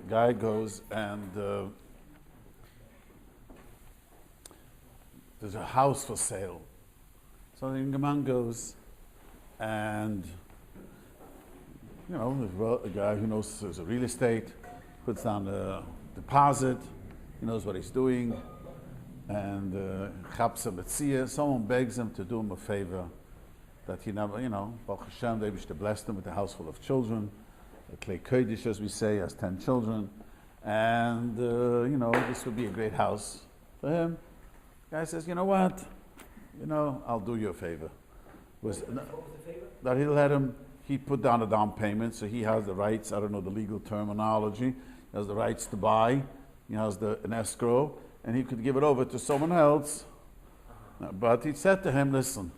guy goes and there's a house for sale. So the man goes and, a guy who knows there's a real estate, puts down a deposit, he knows what he's doing, and someone begs him to do him a favor that he never, Baruch Hashem, they wish to bless him with a house full of children, a Klei Kodesh, as we say, has 10 children, and, this would be a great house for him. The guy says, you know what? I'll do you a favor. What was the favor? That he'll let him, he put down a down payment, so he has the rights, I don't know the legal terminology, he has the rights to buy, he has an escrow, and he could give it over to someone else. But he said to him, listen,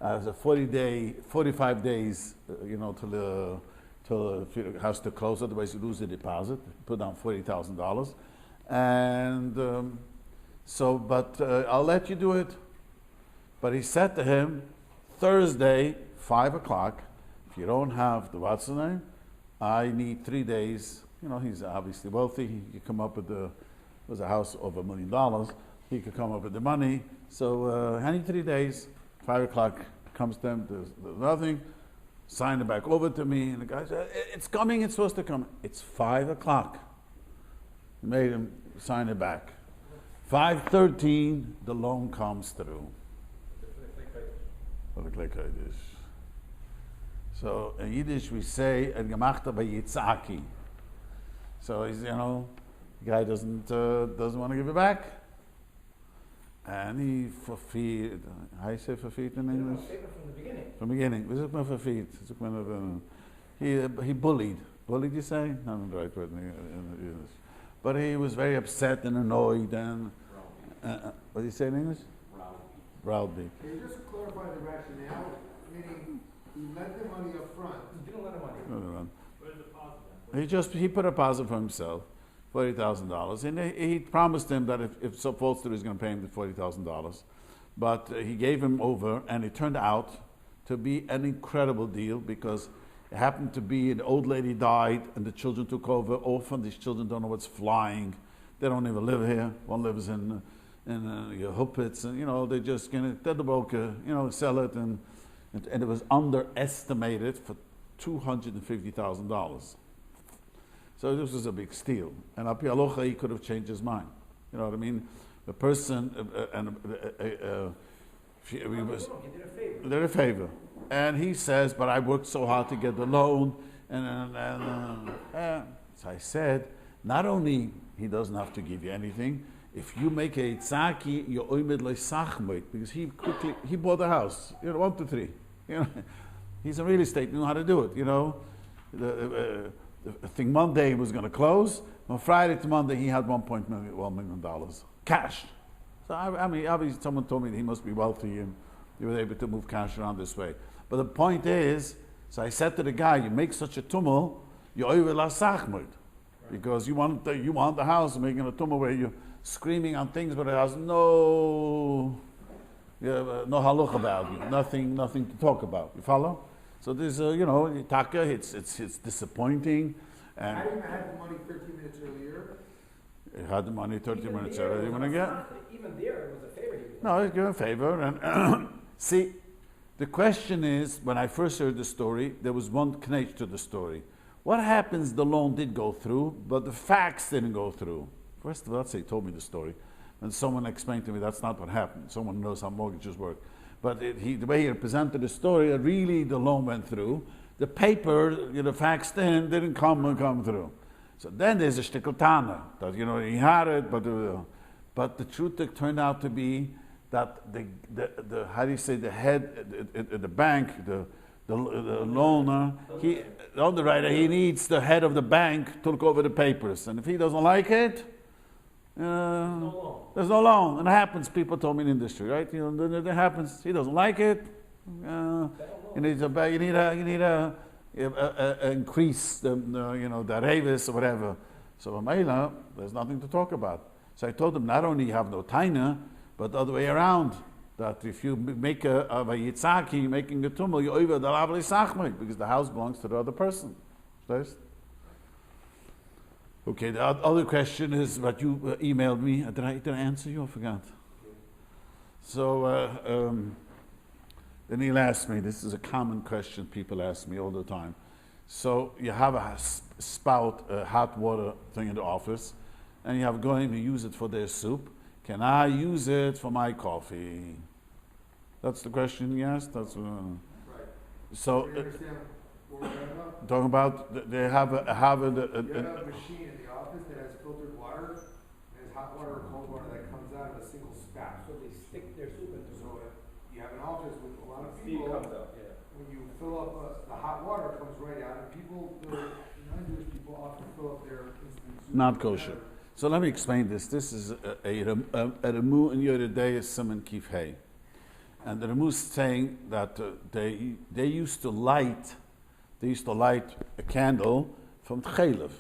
as a 45 days, till the house to close, otherwise you lose the deposit, put down $40,000. And I'll let you do it. But he said to him, Thursday, 5 o'clock, if you don't have the what's the name, I need 3 days. He's obviously wealthy. He could come up with was a house over $1 million. He could come up with the money. So I need 3 days. 5 o'clock comes to him, there's nothing. Sign it back over to me. And the guy said, it's coming, it's supposed to come. It's 5 o'clock. He made him sign it back. 5:13, the loan comes through. For the Klei Kodesh. So in Yiddish we say, "Gemachta b'yitzaki." So he's, the guy doesn't want to give it back, and he forfeit. How you say forfeit in English? From the beginning. From the beginning. We took forfeit. He bullied. Bullied, you say? Not the right word in English. But he was very upset and annoyed and. What do you say in English? Rabbi. Can you just clarify the rationale? Meaning, he lent the money up front. He didn't lend the money. No. Where's the deposit? He put a deposit for himself, $40,000, and he promised him that if so falls through, he's going to pay him the $40,000. But he gave him over, and it turned out to be an incredible deal because it happened to be an old lady died, and the children took over. Often these children don't know what's flying; they don't even live here. One lives in your Huppets, and they just they're the broker, sell it, and it was underestimated for $250,000. So this was a big steal, and Al Pi Halacha he could have changed his mind. You know what I mean? The person He did a favor. did a favor, and he says, "But I worked so hard to get the loan," so I said, not only he doesn't have to give you anything. If you make a tzaki, you're oimed leisachmoit, because he bought the house, 1 to 3. He's in real estate, he knew how to do it. The thing Monday was going to close. On Friday to Monday, he had $1 million cash. So obviously, someone told me that he must be wealthy and he was able to move cash around this way. But the point is, so I said to the guy, you make such a tumul, you're oimed leisachmoit, because you want the house, making a tumul where you screaming on things, but it has no halacha value, nothing to talk about. You follow? So there's taka. It's disappointing. And I didn't have the money 13 minutes earlier. You had the money 30 minutes earlier. You want to get? Even there, it was a favor. No, he's giving a favor. And see, the question is, when I first heard the story, there was one connection to the story. What happens? The loan did go through, but the facts didn't go through. First of all, he told me the story, and someone explained to me that's not what happened. Someone knows how mortgages work. But the way he presented the story, really the loan went through. The paper, faxed in, didn't come through. So then there's a shtickle tana, that, he had it, but the truth turned out to be that the how do you say, the head, the bank, the loaner, the underwriter, he needs the head of the bank to look over the papers. And if he doesn't like it, there's no loan. And it happens, people told me in the industry, right? It happens, he doesn't like it. You need to increase the revis or whatever. So Mamela, there's nothing to talk about. So I told him, not only you have no taina, but the other way around. That if you make a yitzaki, making a tumul, you over the lavli sachmik, because the house belongs to the other person. Okay, the other question is what you emailed me. Did I answer you? I forgot. So then he'll ask me, this is a common question people ask me all the time. So you have a spout, a hot water thing in the office, and you have going to use it for their soup. Can I use it for my coffee? That's the question you asked? That's, Right. so, Do you understand what we're talking about? talking about, they have a You have a machine in the office that has filtered water, and has hot water or cold water that comes out of a single spout. So they stick their soup into So you have an office with a lot of steam people. comes up, yeah. When you fill up, the hot water comes right out, and people, non-Jewish people often fill up their instant soup. not kosher. So let me explain this. This is a Remu in Yeridei Simon Kif Hey. And the Remu is saying that they used to light a candle from Tchelev.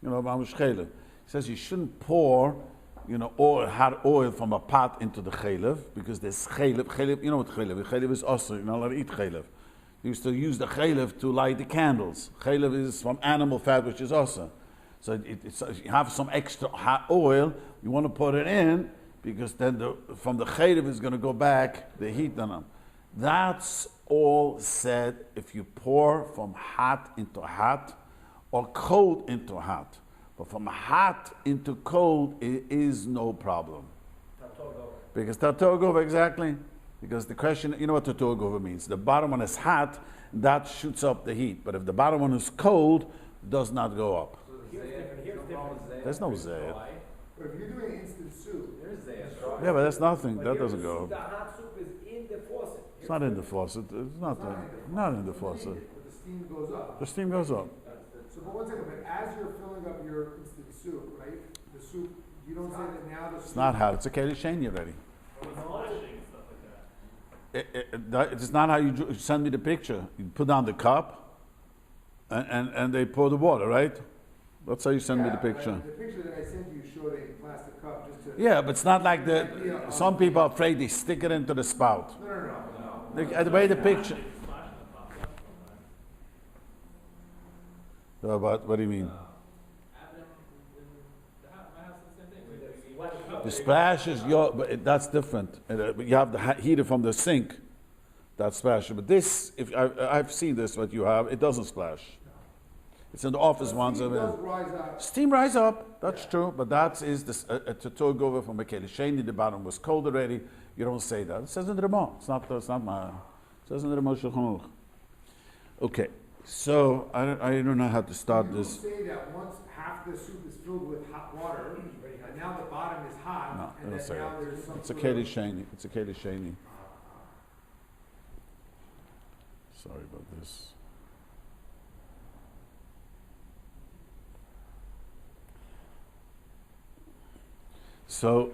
You know, Mamash Tchelev. He says you shouldn't pour, hot oil from a pot into the Tchelev, because there's Tchelev, you know what Tchelev is? Tchelev is also, you're not allowed to eat Tchelev. They used to use the Tchelev to light the candles. Tchelev is from animal fat, which is also. So you have some extra hot oil, you want to put it in, because then from the Tchelev is going to go back the heat on them. That's all said if you pour from hot into hot or cold into hot. But from hot into cold, it is no problem. Because Tauber, exactly. Because the question, you know what Tauber means? The bottom one is hot, that shoots up the heat. But if the bottom one is cold, it does not go up. Here's different. There's no zayat. But if you're doing instant soup, There's zayat. Yeah, but that's nothing. But That here doesn't the go soup- up. The hot soup is in the faucet. It's not in the faucet. It's not in the faucet. but the steam goes up. The steam goes up. So, but one second, but as you're filling up your instant soup, right, the soup, you don't say that now the soup. It's not hot. It's a Keli Shani already. It's not how you send me the picture. You put down the cup, and they pour the water, right? That's how you send me the picture. The picture that I sent you showed a plastic cup just to. Yeah, but it's not like some people are afraid they stick it into the spout. No. The way the picture. What do you mean? The splash is but that's different. You have the heater from the sink, that splash. But this, if I've seen this, what you have, it doesn't splash. It's in the office ones. Steam does rise up. Steam rise up. That's true, but that is a Tauber from a Keli Shani. The bottom was cold already. You don't say that. It says in the Ramah. It's not my. It says in the Ramah Shulchan Aruch. Okay, so I don't know how to start You this. say that once half the soup is filled with hot water, and now the bottom is hot, No, and don't then say now that. there's some It's a sort Keli of- Shani. It's a Keli Shani. Sorry about this. So,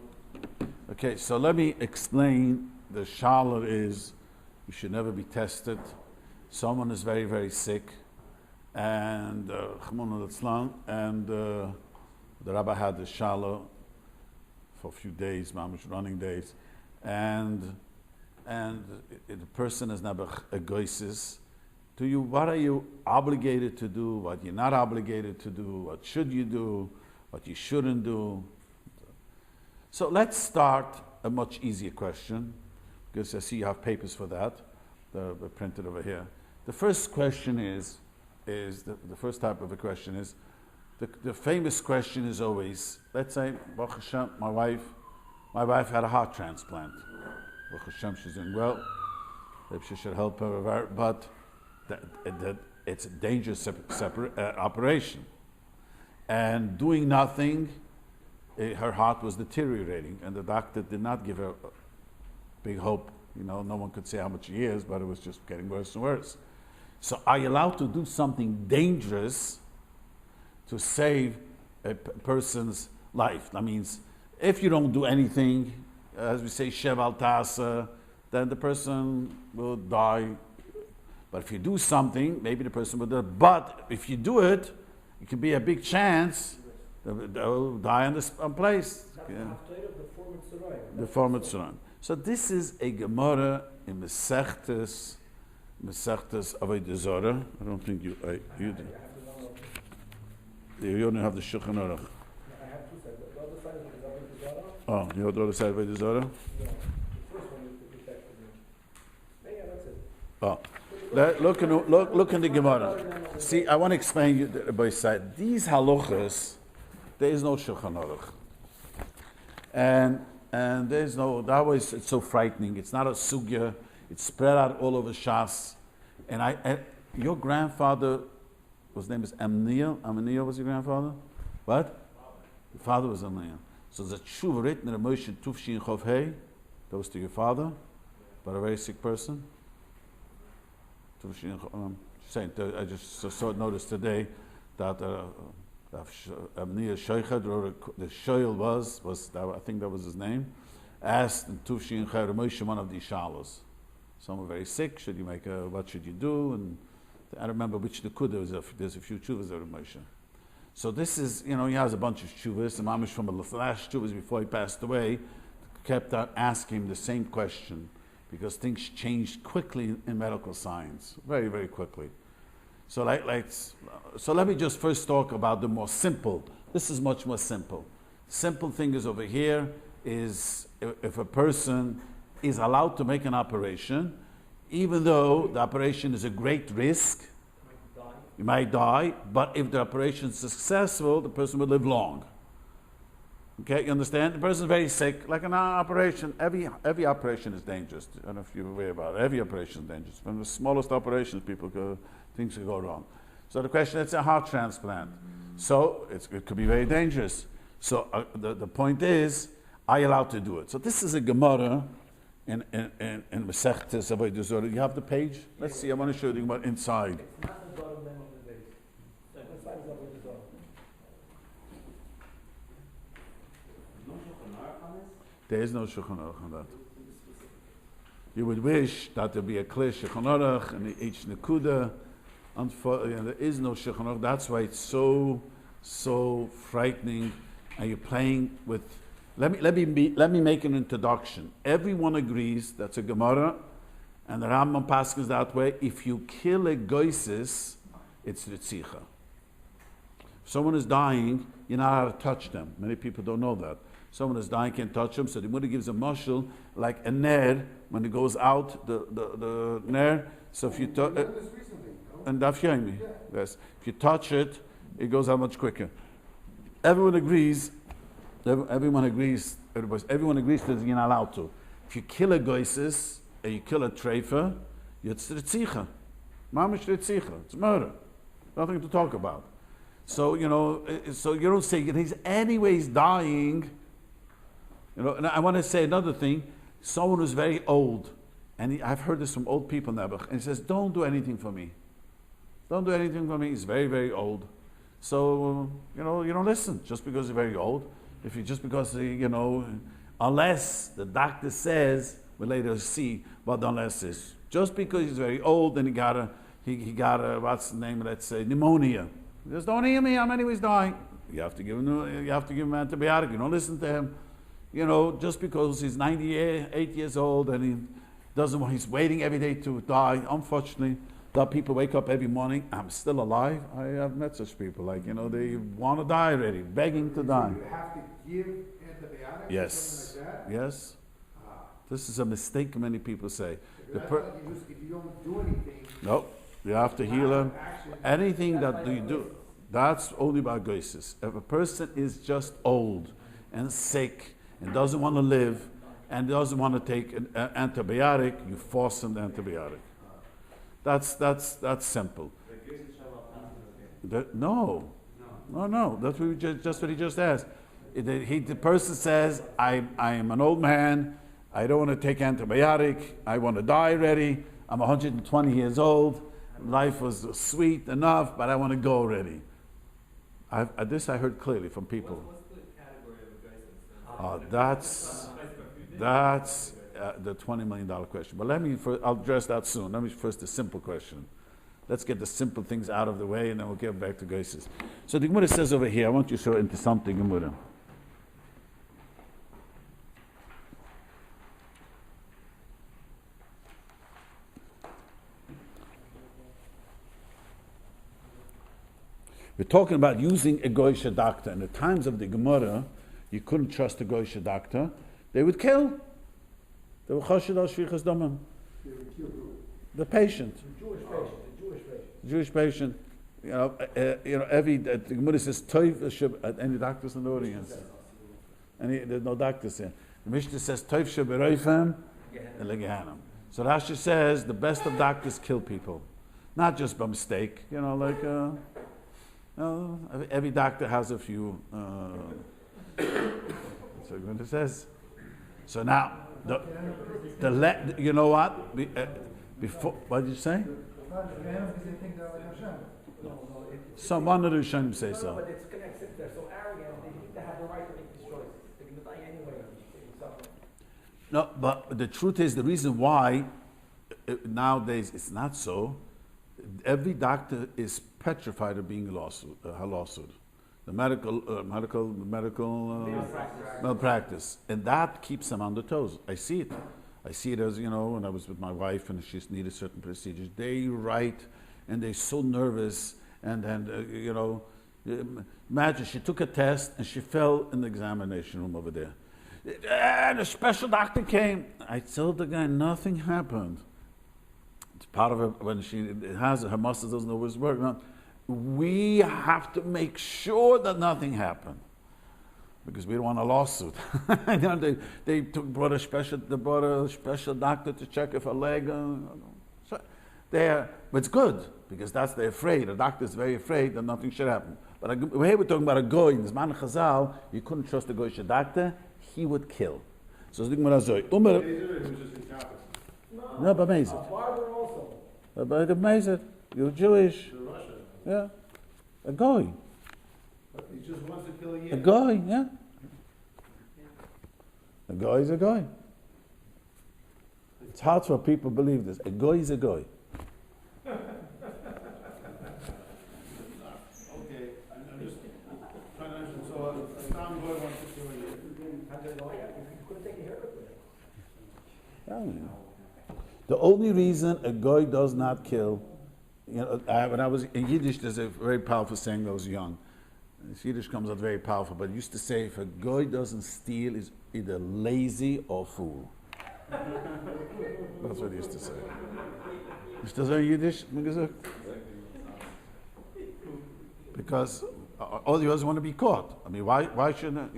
okay, so let me explain. The shala is you should never be tested. Someone is very, very sick, and the Rabbi had the shala for a few days, mamish running days, and the person is never a goisis. What are you obligated to do? What you're not obligated to do? What should you do? What you shouldn't do? So let's start a much easier question, because I see you have papers for that. They're printed over here. The first question is the first type of a question is, the famous question is always, let's say, Baruch Hashem, my wife had a heart transplant. Baruch Hashem, she's doing well. Maybe she should help her, but it's a dangerous operation. And doing nothing, her heart was deteriorating, and the doctor did not give her big hope. No one could say how much she is, but it was just getting worse and worse. So are you allowed to do something dangerous to save a person's life? That means if you don't do anything, as we say, sheval tasa, then the person will die. But if you do something, maybe the person will die. But if you do it, it can be a big chance they'll die on this place. Yeah. The former Tzuran. So this is a Gemara in Mesechtes Avodah Zarah. I don't think you do. You only have the Shulchan Aruch. I have two sides. The other side is the Zara. Oh, you have the other side by the Zohar? No, the first one is the text. Yeah, that's it. Oh. Look in the Gemara. See, I want to explain you by side. These halachas, there is no Shulchan Aruch. And there's no, that was, it's so frightening. It's not a sugya. It's spread out all over Shas. And your grandfather, his name is Amniel. Amniel was your grandfather? What? Your father was Amniel. So the tshuva written in a Moshe Tufshin Chov Hey, that was to your father, but a very sick person. I just noticed today that Amniel Sheikhad, the Shoyel was I think that was his name, asked in Tufshin Chov Moshe one of these shalos. Some were very sick. Should you make what should you do? And I don't remember which nekuda. There's a few tshuvas of Moshe. So this is, he has a bunch of tshuvas. The mamish from the last tshuvas before he passed away kept asking him the same question because things changed quickly in medical science, very, very quickly. So so let me just first talk about the more simple. This is much more simple. Simple thing is over here is if a person is allowed to make an operation, even though the operation is a great risk, you might die, but if the operation is successful, the person will live long. Okay, you understand? The person is very sick, like an operation. Every operation is dangerous. I don't know if you're aware about it. Every operation is dangerous. From the smallest operations, things can go wrong. So the question, it's a heart transplant. So it could be very dangerous. So the point is, are you allowed to do it? So this is a Gemara in Masechtes Avodah Zarah. You have the page? Let's see, I want to show you the Gemara inside. It's not the bottom name of the base. The side is over the Zara. There is no Shulchan Aruch on that. You would wish that there be a clear Shulchan Aruch and each nekuda. There is no Shulchan Aruch. That's why it's so frightening. And you're playing with. Let me make an introduction. Everyone agrees that's a Gemara, and the Rambam passes that way. If you kill a goisis, it's ritzicha. If someone is dying, you're not allowed to touch them. Many people don't know that. Someone is dying, can't touch them. So the Gemara gives a mashal like a ner when it goes out the ner. So if you touch and Daf Yomi, yes, if you touch it, it goes out much quicker. Everyone agrees that you're not allowed to. If you kill a goisis and you kill a treifa, it's ritzicha. Mamish ritzicha. It's murder. Nothing to talk about. So so you don't say he's anyways dying. And I want to say another thing. Someone who's very old, and I've heard this from old people never, and he says, "Don't do anything for me. Don't do anything for me." He's very, very old. So you don't listen just because he's very old. If you just because unless the doctor says, we'll later see what the unless is. Just because he's very old and he got a what's the name? Let's say pneumonia. Just don't hear me. I'm anyways dying. You have to give him antibiotic. You don't listen to him. Just because he's 98 years old and he's waiting every day to die. Unfortunately, that people wake up every morning. I'm still alive. I have met such people. They want to die already, begging to die. You have to give antibiotics. Yes. Something like that? Yes. This is a mistake many people say. If you don't do anything. Nope. You have to heal him. Anything that you do, that's only about goises. If a person is just old and sick and doesn't want to live and doesn't want to take an antibiotic, you force him the antibiotic. That's simple. No. That's what just what he just asked. The person says, I am an old man. I don't want to take antibiotic. I want to die already. I'm 120 years old. Life was sweet enough, but I want to go already. This I heard clearly from people. What's the category of a That's the $20 million question. But I'll address that soon. Let me first the simple question. Let's get the simple things out of the way, and then we'll get back to Geises. So the Gemara says over here, I want you to show into something, Gemara. We're talking about using a goyish doctor. In the times of the Gemara, you couldn't trust a goyish doctor. They would kill. They would choshed al shvichas damim. The patient. The Jewish patient. Every the Gemara says toiv. Any doctors in the audience? There's no doctors here. The Mishnah says toiv sheberoifem elegehanam. So Rashi says the best of doctors kill people, not just by mistake. Every doctor has a few. That's what Gemara says. So now you know what? Before what did you say? Some one of the Rishonim say so. But it's connected. They're so arrogant. They think they have the right to make these choices. They're going to die anyway. No, but the truth is the reason why nowadays it's not so. Every doctor is petrified of being a lawsuit. The medical malpractice, and that keeps them on the toes. I see it. I see it as when I was with my wife and she needed certain procedures. They write, and they're so nervous, and imagine she took a test and she fell in the examination room over there. And a special doctor came. I told the guy nothing happened. It's part of her when she has her muscles doesn't know what's working on. We have to make sure that nothing happened because we don't want a lawsuit. They brought a special doctor to check if her leg. But it's good because they're afraid. The doctor's very afraid that nothing should happen. But here we're talking about a goy. In this man Chazal, you couldn't trust a goyish doctor. He would kill. So it's like no, but amazing. Barber also. But amazing. You're Jewish. Yeah, a goy. But he just wants to kill you. A goy, yeah. A goy is a goy. It's hard for people to believe this. A goy is a goy. Okay, I'm just trying to understand. So a non-goy wants to kill you. You couldn't take a haircut with it. The only reason a goy does not kill, when I was in Yiddish, there's a very powerful saying when I was young. Yiddish comes out very powerful, but it used to say, if a goy doesn't steal, he's either lazy or fool. That's what he used to say. Is das in Yiddish? Because all the others want to be caught. I mean, why shouldn't,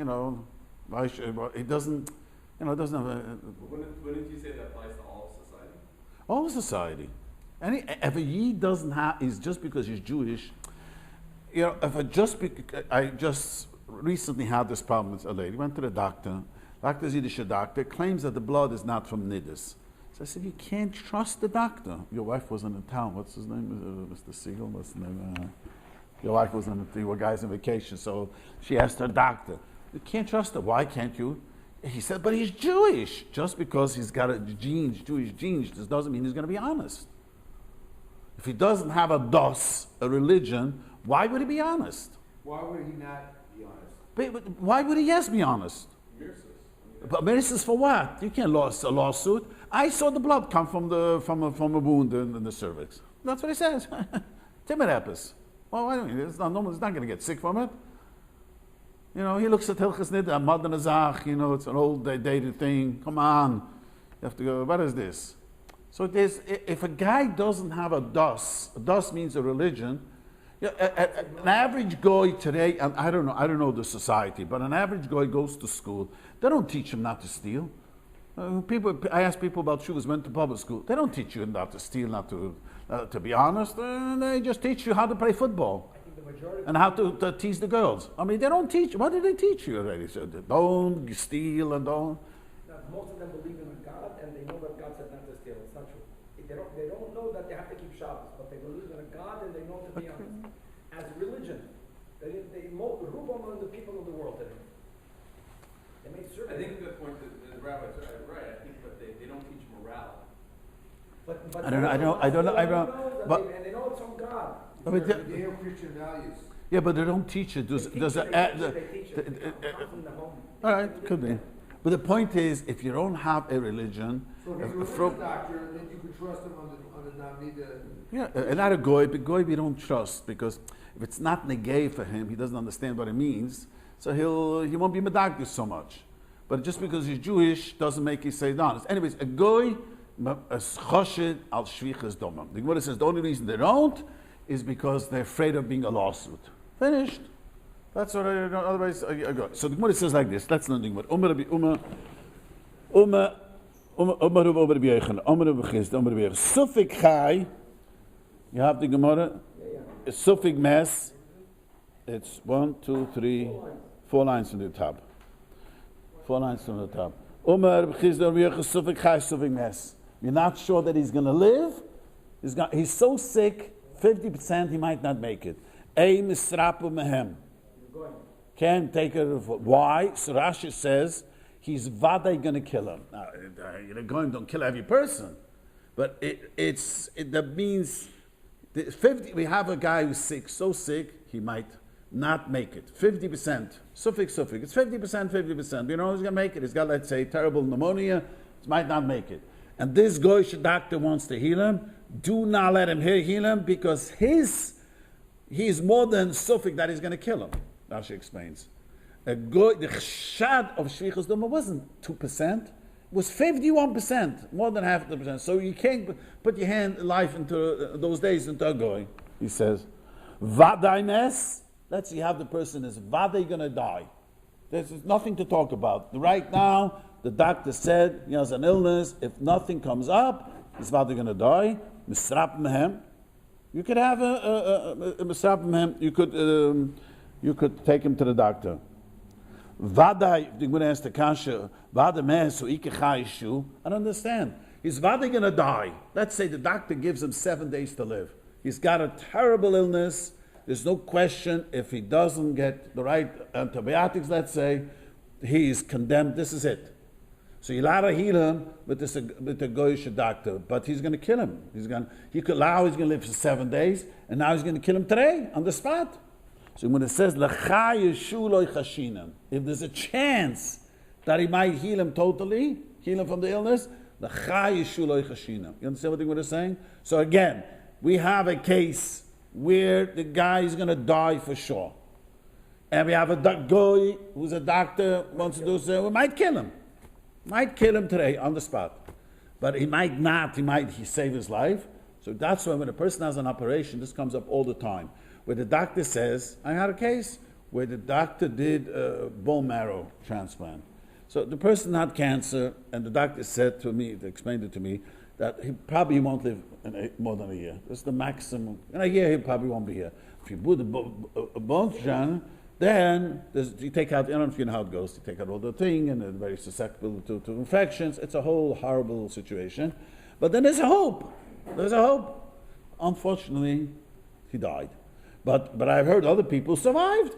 why should, it doesn't, it doesn't have a... Wouldn't you say that applies to all society? All society. If a Yid doesn't have, is just because he's Jewish, I just recently had this problem with a lady, went to the doctor, doctor's Yiddish doctor, claims that the blood is not from Nidus. So I said, you can't trust the doctor. Your wife wasn't in town. What's his name? Mr. Siegel? What's his name? Your wife wasn't, you were guys on vacation, so she asked her doctor, you can't trust her. Why can't you? He said, but he's Jewish. Just because he's got Jewish genes, this doesn't mean he's going to be honest. If he doesn't have a religion, why would he be honest? Why would he not be honest? But why would he, yes, be honest? But Mirsus for what? You can't lose a lawsuit. I saw the blood come from a wound in the cervix. That's what he says. Timidapis. Well, I mean, it's not normal. He's not going to get sick from it. He looks at Hilchas Nida, Madan Azach, it's an old dated thing. Come on. You have to go, what is this? So if a guy doesn't have a das means a religion. An average guy today, and I don't know the society, but an average guy goes to school. They don't teach him not to steal. I ask people about shoes, went to public school. They don't teach you not to steal, not to be honest. They just teach you how to play football and how to tease the girls. I mean, they don't teach. What do they teach you already? So don't steal and don't. Most of them believe in a God, and they know that God said not to steal. It's not true. They don't know that they have to keep Shabbos, but they believe in a God, and they know to be honest. As religion, they rule on the people of the world today. They made certain. I think the point that the rabbis are right. I think, but they don't teach morality. But I don't know. But and they know it's from God. Judeo-Christian values. Yeah, but they don't teach it. All right, could be. But the point is, if you don't have a religion, So if you're a doctor, then you can trust him on the Namida. Yeah, and not a goy, but goy we don't trust, because if it's not negay for him, he doesn't understand what it means, so he won't be medagdus so much. But just because he's Jewish doesn't make you say no. Anyways, a goy is choshed al shvichas domam. The Gemara says the only reason they don't is because they're afraid of being a lawsuit. Finished. That's what I don't, otherwise I go. So the Gemara says like this. That's not the Gemara. Sufik chai. You have the Gemara. Sufik mes. It's 1, 2, 3, 4 lines from the top. 4 lines from the top. You're not sure that he's going to live. He's so sick, 50% he might not make it. Can't take it. Why? So Rashi says he's vaday going to kill him. Now, don't kill every person, but that means 50. We have a guy who's sick, so sick he might not make it. 50%. Suffix. It's 50%, 50%. You know he's going to make it. He's got, let's say, terrible pneumonia. He might not make it. And this goyish doctor wants to heal him. Do not let him heal him, because he's more than suffix that he's going to kill him. Rashi explains. The chshad of shvichas doma wasn't 2%. It was 51%, more than half the percent. So you can't put your life into those days into a goy. He says, vaday mes. Let's see how the person is vaday going to die. There's nothing to talk about. Right now, the doctor said he has an illness. If nothing comes up, he's vaday going to die. Misrap mehem. You could have a misrap mehem. You could take him to the doctor. Vaday, I'm going to ask the kasha. Vaday mes so ikechayishu. I don't understand. He's vaday going to die. Let's say the doctor gives him 7 days to live. He's got a terrible illness. There's no question if he doesn't get the right antibiotics, let's say, he is condemned. This is it. So you'll have to heal him with the goyish doctor, but he's going to kill him. He's going to live for 7 days, and now he's going to kill him today on the spot. So when it says if there's a chance that he might heal him totally, heal him from the illness, you understand what the Gemara is saying? So again, we have a case where the guy is going to die for sure. And we have a guy who's a doctor, wants to do so, we might kill him. Might kill him today on the spot. But he might not, he save his life. So that's why when a person has an operation, this comes up all the time, where the doctor says, I had a case where the doctor did a bone marrow transplant. So the person had cancer, and the doctor said to me, they explained it to me, that he probably won't live more than a year. That's the maximum. In a year, he probably won't be here. If you put a bone scan, then you take out, I don't know if you know how it goes, you take out all the thing, and they're very susceptible to infections. It's a whole horrible situation. But then there's a hope. There's a hope. Unfortunately, he died. But I've heard other people survived.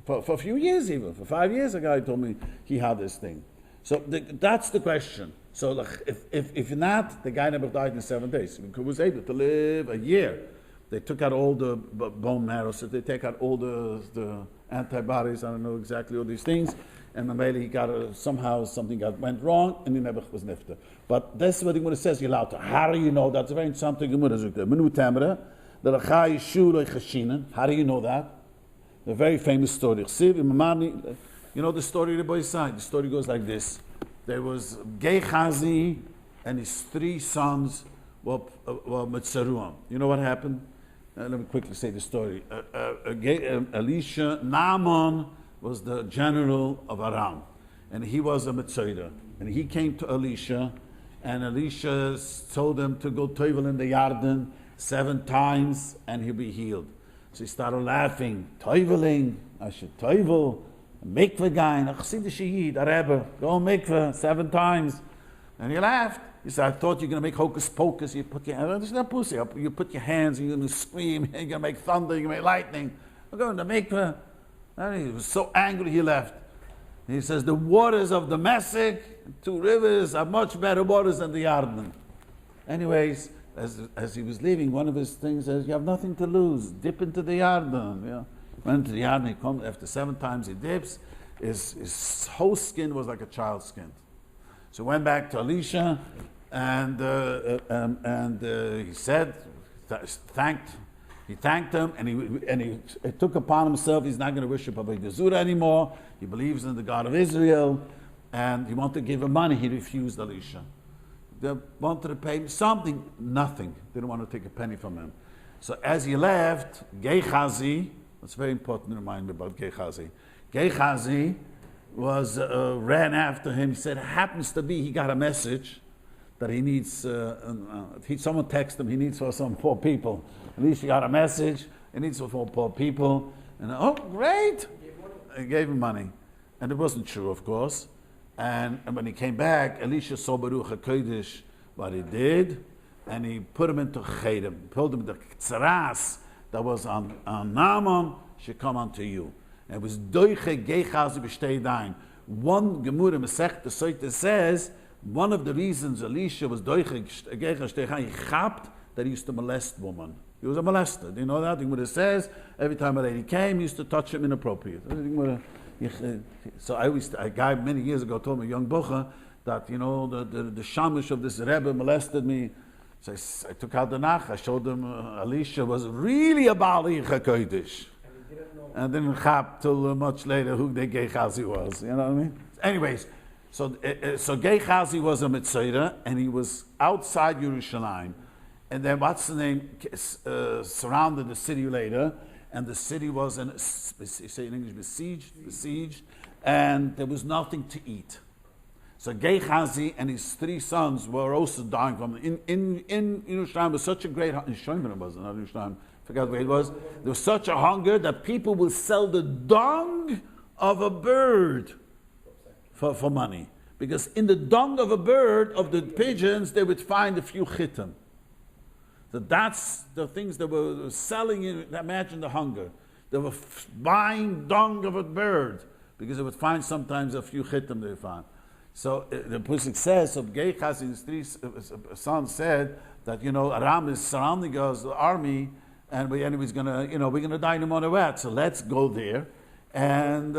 For a few years even. For 5 years, a guy told me he had this thing. So that's the question. So if not, the guy never died in 7 days. He was able to live a year. They took out all the bone marrow, so they take out all the antibodies. I don't know exactly all these things. And then maybe he got somehow something went wrong, and he never was nifter. But that's what the Gemara says. You're allowed to. How do you know? That's a very interesting Gemara. How do you know that? A very famous story. You know the story of the boy's side. The story goes like this. There was Gehazi and his 3 sons were Mitzaruam. You know what happened? Let me quickly say the story. Elisha, Naaman was the general of Aram, and he was a Mitzayda. And he came to Elisha, and Elisha told him to go Tauber in the Yarden 7 times, and he'll be healed. So he started laughing. Teuveling, I should Teuvel, mikveh guy, a chassid shehid, a rebbe, go mikveh 7 times. And he laughed. He said, I thought you're going to make hocus pocus. You put your hands, it's not pussy. You put your hands, and you're going to scream, you're going to make thunder, you're going to make lightning. We're going to mikveh. And he was so angry he left. And he says, the waters of Damascus, 2 rivers, are much better waters than the Yarden. Anyways, as he was leaving, one of his things says, you have nothing to lose. Dip into the Yarden. You know? Went into the Yarden, he comes, after 7 times he dips, his whole skin was like a child's skin. So went back to Elisha, and he said, he thanked him, and he took upon himself. He's not going to worship Avodah Zarah anymore. He believes in the God of Israel, and he wanted to give him money. He refused Elisha. They wanted to pay him something, nothing. They didn't want to take a penny from him. So as he left, Gehazi, it's very important to remind me about Gehazi. Gehazi ran after him. He said, it happens to be, he got a message that he needs, someone texted him, he needs for some poor people. At least he got a message, he needs for poor people. And oh, great! He gave him money. And it wasn't true, of course. And when he came back, Elisha saw Baruch HaKodesh, what he did, and he put him into Cherem, told him the tzaras that was on Naaman should come unto you. And it was Doiche Gehazi B'Shtei. One Gemara Masech the Soita says, one of the reasons Elisha was Doiche Gehazi B'Shtei, he chapped that he used to molest women. He was a molester. Do you know that? The Gemara says, every time a lady came, he used to touch him inappropriate. So a guy many years ago told me, a young bocha, that, you know, the shamish of this Rebbe molested me. So I took out the nach, I showed him Elisha was really a Bali HaKodesh. And didn't chap till much later who the Gehazi was. You know what I mean? Anyways, so Gehazi was a Mitzayra, and he was outside Yerushalayim. And then what's the name? Surrounded the city later, and the city was you say in English besieged, and there was nothing to eat. So Gehazi and his three sons were also dying from in Yerushalayim was such a great in Shiurim was not Yerushalayim. Forgot where it was. There was such a hunger that people would sell the dung of a bird for money, because in the dung of a bird of the pigeons they would find a few chitim. So that's the things they were selling. Imagine the hunger. They were buying dung of a bird because they would find sometimes a few chitim they found. So the Pusik says, so Gehazi and his three sons said that, you know, Aram is surrounding us, the army, and we're gonna die no matter what. So let's go there, and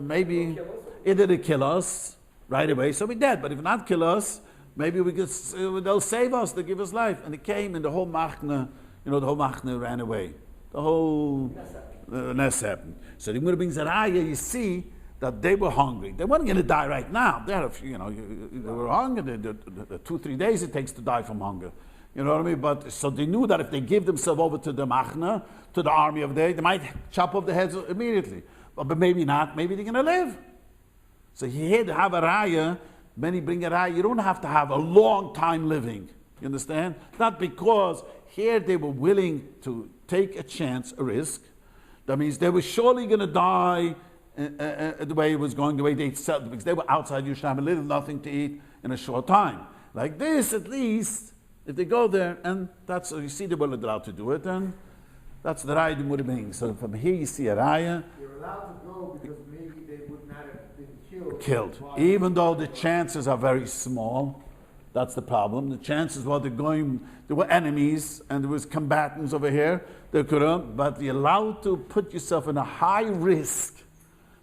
maybe it'll kill us right away. So we're dead. But if not kill us, maybe they'll save us. They'll give us life. And it came, and the whole machna, ran away. The whole nest happened. So the Gemara brings Zaraya. You see that they were hungry. They weren't going to die right now. They had they were hungry. The 2-3 days it takes to die from hunger. You know what I mean? But so they knew that if they give themselves over to the machna, to the army of they might chop off the heads immediately. But maybe not. Maybe they're going to live. So here to have a raya, many bring a raya. You don't have to have a long time living. You understand? Not because here they were willing to take a chance, a risk. That means they were surely going to die the way it was going, the way they said, because they were outside Yerushalayim, little nothing to eat in a short time. Like this, at least, if they go there, and that's, you see they were allowed to do it, and that's the raya would have been. So from here you see a raya. You're allowed to go because maybe they would not have been killed. Even though the chances are very small. That's the problem. The chances were there were enemies, and there was combatants over here. They could have, but you're allowed to put yourself in a high risk.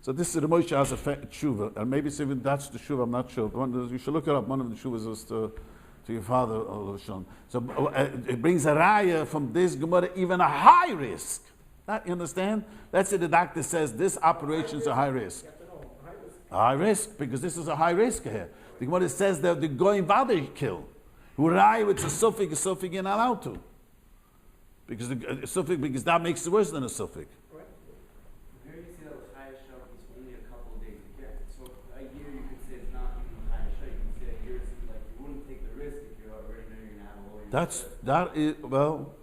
So this is the Moshe has a tshuva, and maybe it's even that's the tshuva. I'm not sure. You should look it up. One of the tshuvas was to your father, Elchonon. So it brings a raya from this Gemara, even a high risk. You understand? Let's say the doctor says this operation is a high risk. High risk, because this is a high risk here. The Gemara says that the going vada kill. Hurai, it's a suffix you're not allowed to. Because that makes it worse than a suffix. Here you see that with Chayashah, it's only a couple of days to get. So a year you could say it's not even Chayashah. You can say a year is like you wouldn't take the risk if you already know you're going to have a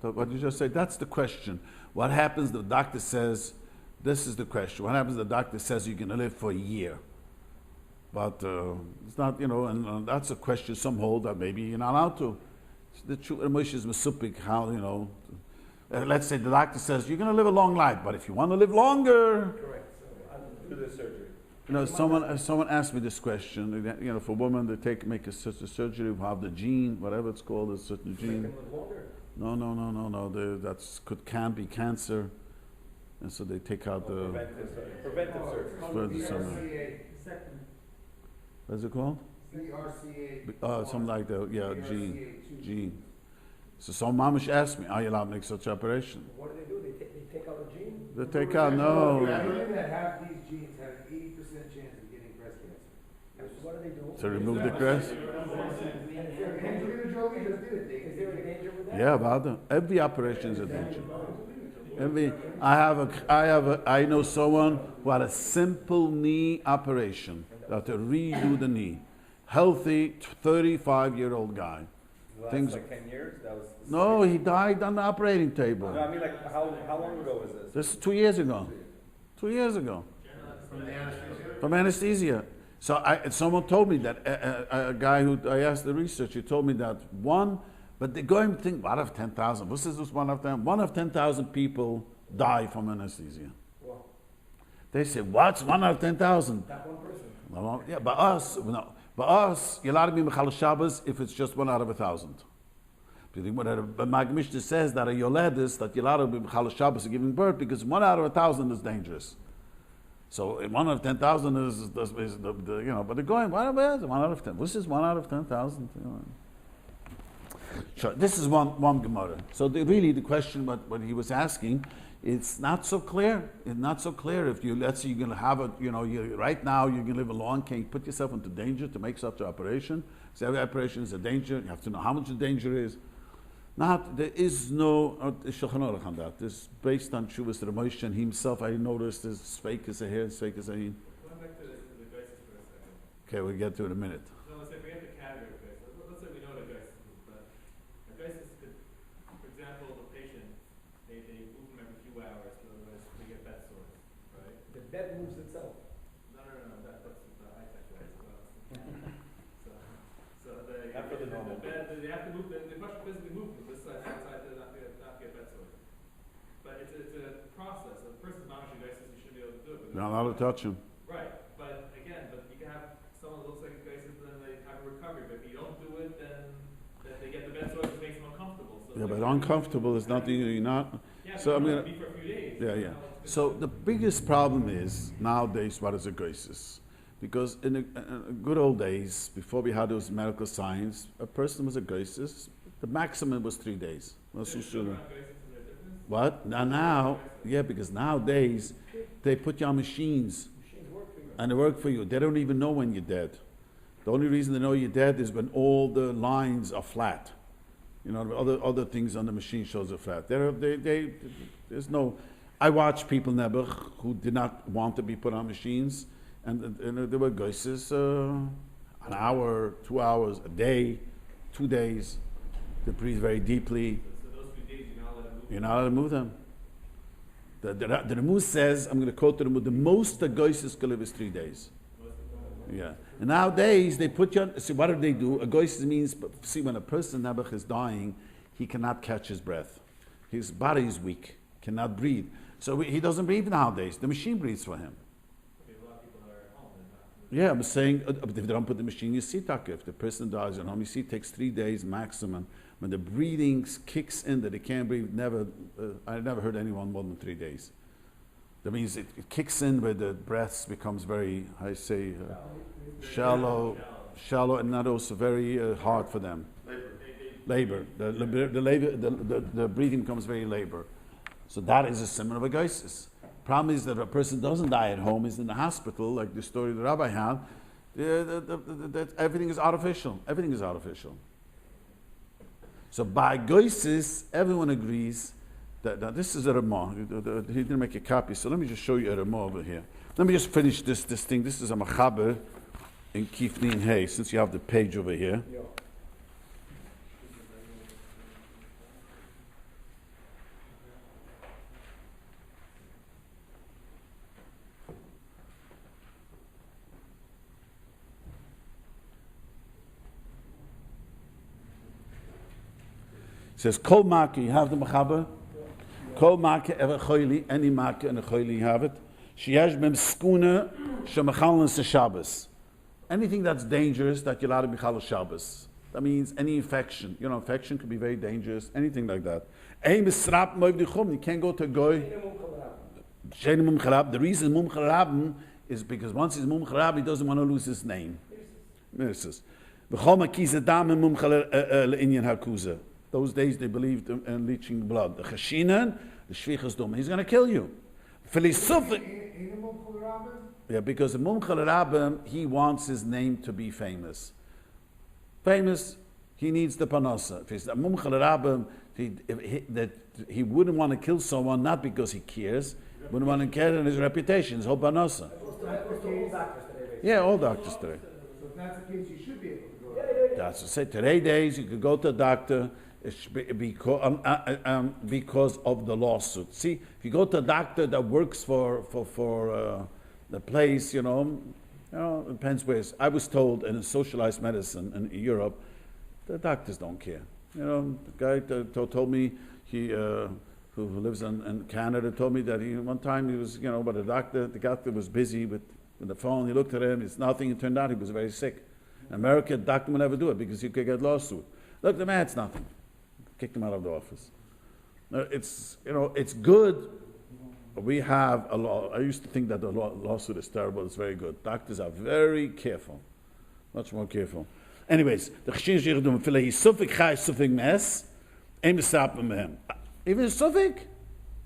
lawyer. What you just said, that's the question. What happens, the doctor says, this is the question. What happens, the doctor says you're going to live for a year. But it's not, and that's a question some hold that maybe you're not allowed to. The Moshe is Mesupik, how, let's say the doctor says you're going to live a long life, but if you want to live longer, correct. Do the surgery. Someone asked me this question. For women, they make a certain surgery, have the gene, whatever it's called, a certain gene. No. Can be cancer, and so they take out the preventive surgery. What's it called? BRCA. Something like that. Yeah, BRCA2. gene. So some mamish asked me, are you allowed to make such an operation? What do? They take out a gene? They take out, no. Women that have these genes have an 80% chance of getting breast cancer. And so what do? To remove the crest? Angelina Jolie just did it. Is there a danger with that? Yeah, about every operation is a danger. I know someone who had a simple knee operation. They had to redo the knee. Healthy, 35-year-old guy. Well, Things- that's like 10 years? That was. No, he died on the operating table. No, I mean, like, how long ago was this? This is 2 years ago. 2 years ago. From the anesthesia? From anesthesia. So someone told me that, a guy who I asked the research, he told me that but they go and think, one of 10,000. What is this one of 10? 1 of 10,000 people die from anesthesia. Well, They say, what's 1 out of 10,000? that one person. No, yeah, by us, you're allowed to be Mechal Shabbos if it's just 1 out of 1,000. But my Mishnah says that a Yoledis, that you're allowed to be Mechal Shabbos giving birth because 1 out of 1,000 is dangerous. So 1 out of 10,000 is but they're going, what about 1 out of 10? This is 1 out of 10,000. Sure, this is one Gemara. So really the question what he was asking, it's not so clear. It's not so clear if let's say you're going to have right now you're going to live a long, can you put yourself into danger to make such an operation? So every operation is a danger. You have to know how much the danger is. There is no Shulchan Aruch on that. This is based on Shuvas Ramoshe and himself. I noticed is fake as a hair, fake as a hin. Going back to the Geisis for a second. Okay, we'll get to it in a minute. So let's say forget the category of Geisis. Let's say we know what a Geisis is, but a Geisis could, for example, the patient, they move them every few hours so otherwise they get bed sores, right? The bed moves itself. No, that's the high-tech way as well. So they Not for the normal. they have to move, the question physically move from this side to that side to not get bed sores. But it's a process. A person's not actually Geisis, you shouldn't be able to do it. You're not allowed to touch him. Right, but you can have someone that looks like a Geisis, then they have a recovery. But if you don't do it, then they get the bed sores, which makes them uncomfortable. So Yeah, but uncomfortable is not you're not. Yeah, So I'm gonna. be for a few days. Yeah. So the biggest problem is nowadays what is a Geisis? Because in the good old days, before we had those medical science, a person was a Geisis. The maximum was 3 days. What? Now, because nowadays they put you on machines Machines work for you. and they work for you. They don't even know when you're dead. The only reason they know you're dead is when all the lines are flat. Other things on the machine shows are flat. There's no. I watch people Nebuch who did not want to be put on machines, and there were Geises, an hour, 2 hours, a day, 2 days. They breathe very deeply. So those 2 days, You're not allowed to move them. The Ramuz says, I'm going to quote the Ramuz, the most the Geises can live is 3 days. Yeah. And nowadays, they put you on, see, what do? A Geises means, see, when a person Nebuch is dying, he cannot catch his breath. His body is weak, cannot breathe. So he doesn't breathe nowadays. The machine breathes for him. a lot of people are at home. Yeah, I'm saying, if they don't put the machine, you see, if the person dies at home, you see, it takes 3 days maximum. When the breathing kicks in that they can't breathe, I never heard anyone more than 3 days. That means it kicks in where the breaths becomes very, shallow, and not also very hard for them. Labor. The breathing becomes very labor. So that is a symptom of a Geisis. Problem is that if a person doesn't die at home, is in the hospital, like the story the Rabbi had, everything is artificial. Everything is artificial. So by Geisis, everyone agrees that this is a Ramah. He didn't make a copy, so let me just show you a Ramah over here. Let me just finish this thing. This is a Machaber in Kifnin Hay, since you have the page over here. Yeah. It says, Kol Maki, you have the Machaber? Kol Maki ever choili, any Maki and a choili, you have it. Sheyesh bem skuna shemachalin Shabbos. Anything that's dangerous that you're allowed to be chal Shabbos. That means any infection. Infection could be very dangerous. Anything like that. Ein misrap moivdichum. You can't go to goy. Shein mum chalab. The reason mum chalab is because once he's mum chalab, he doesn't want to lose his name. Those days they believed in leaching blood. The chashinan, the shvichas dum. He's going to kill you. Yeah, because the mumchal rabim, he wants his name to be famous. Famous, he needs the panasa. If he's a mumchal rabim, that he wouldn't want to kill someone not because he cares, wouldn't want to care in his reputation, his whole panasa. Yeah, all doctors today. So if that's the case, you should be able to go. That's to say, today days you could go to a doctor because of the lawsuit. See, if you go to a doctor that works for the place, it depends where. I was told in socialized medicine in Europe, the doctors don't care. The guy told me who lives in Canada told me that one time he was, but the doctor was busy with the phone. He looked at him, it's nothing. It turned out he was very sick. In America, the doctor would never do it because you could get lawsuit. Look, the man, it's nothing. Kicked him out of the office. It's good. We have a law. I used to think that the lawsuit is terrible. It's very good. Doctors are very careful, much more careful. Anyways, the chashin shirdum filei sufik chay sufik mes, aim misapim him. Even sufik,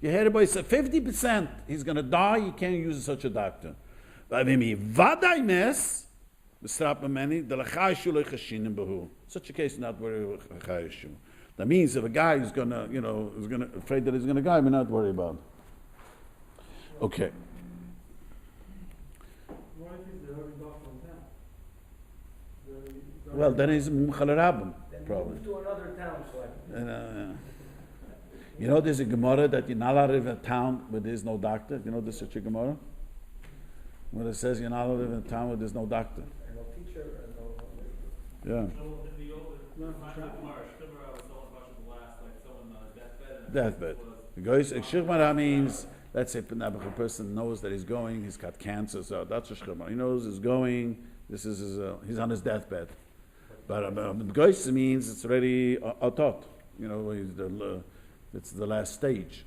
you heard about 50%. He's going to die. You can't use such a doctor. But if he vaday mes, misapim many the lachay shulei chashinim behu. Such a case not very chayishu. That means if a guy is going to, afraid that he's going to die, we're not worried about. Okay. Well, then he's mumchal rabim, probably. Move to another town, there's a Gemara that you're not allowed to live in a town where there's no doctor. There's such a Gemara? Where it says you're not allowed to live in a town where there's no doctor. And no teacher, and no... Yeah. Deathbed. Because shirmara means, let's say a person knows that he's going, he's got cancer, so that's a shirmara. He knows he's going, this is he's on his deathbed. But gois means it's already atot. It's the last stage.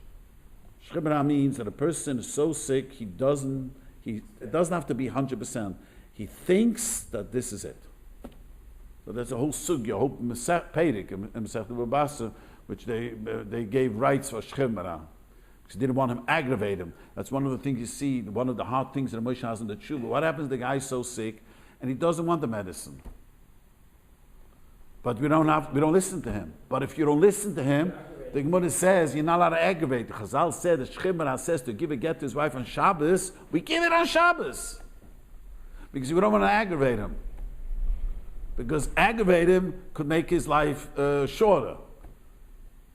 Shirmara means that a person is so sick it doesn't have to be 100%. He thinks that this is it. So there's a whole sugya, a whole Peirik in Masechet Babasa, which they gave rights for Shchimara, because they didn't want him to aggravate him. That's one of the things you see, one of the hard things that Moshe has in the tshuva. What happens? The guy's so sick, and he doesn't want the medicine. But we don't listen to him. But if you don't listen to him, the Gemara says you're not allowed to aggravate. The Chazal said, the Shchimara says to give a get to his wife on Shabbos, we give it on Shabbos. Because we don't want to aggravate him. Because aggravate him could make his life shorter.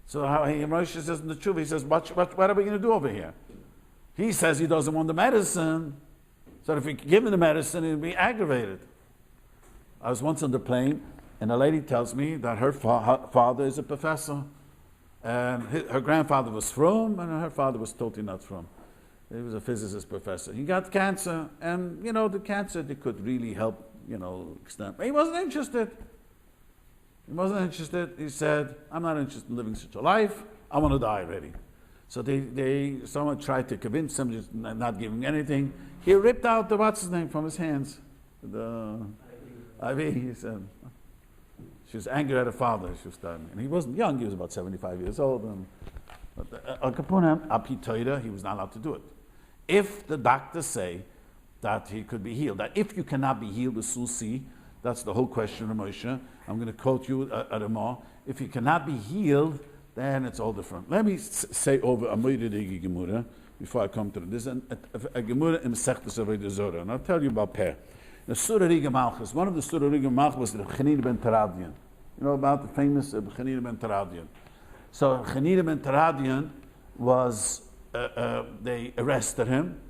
So how Moshe says in the Tshuva, he says, what are we going to do over here? He says he doesn't want the medicine. So if we give him the medicine, he'll be aggravated. I was once on the plane, and a lady tells me that her father is a professor. And her grandfather was from, and her father was totally not from. He was a physicist professor. He got cancer, and the cancer, they could really help, extend. But he wasn't interested. He said, I'm not interested in living such a life. I want to die already. So someone tried to convince him, just not giving anything. He ripped out the what's his name from his hands. The IV. He said, she was angry at her father. She was starting, and he wasn't young. He was about 75 years old. But Al Capone, Api Torah, he was not allowed to do it. If the doctors say that he could be healed, that if you cannot be healed with Susi, that's the whole question of Moshe. I'm going to quote you at a more. If you cannot be healed, then it's all different. Let me say over a Moiridi Gemura before I come to this. There's a Gemura in Sechtes Avodah Zorah, and I'll tell you about Peh. The Surah Riga Malchus. One of the Surah Riga Malchus was the Chanina ben Teradian. You know about the famous Chanina ben Teradian. So Chanina ben Teradian was, they arrested him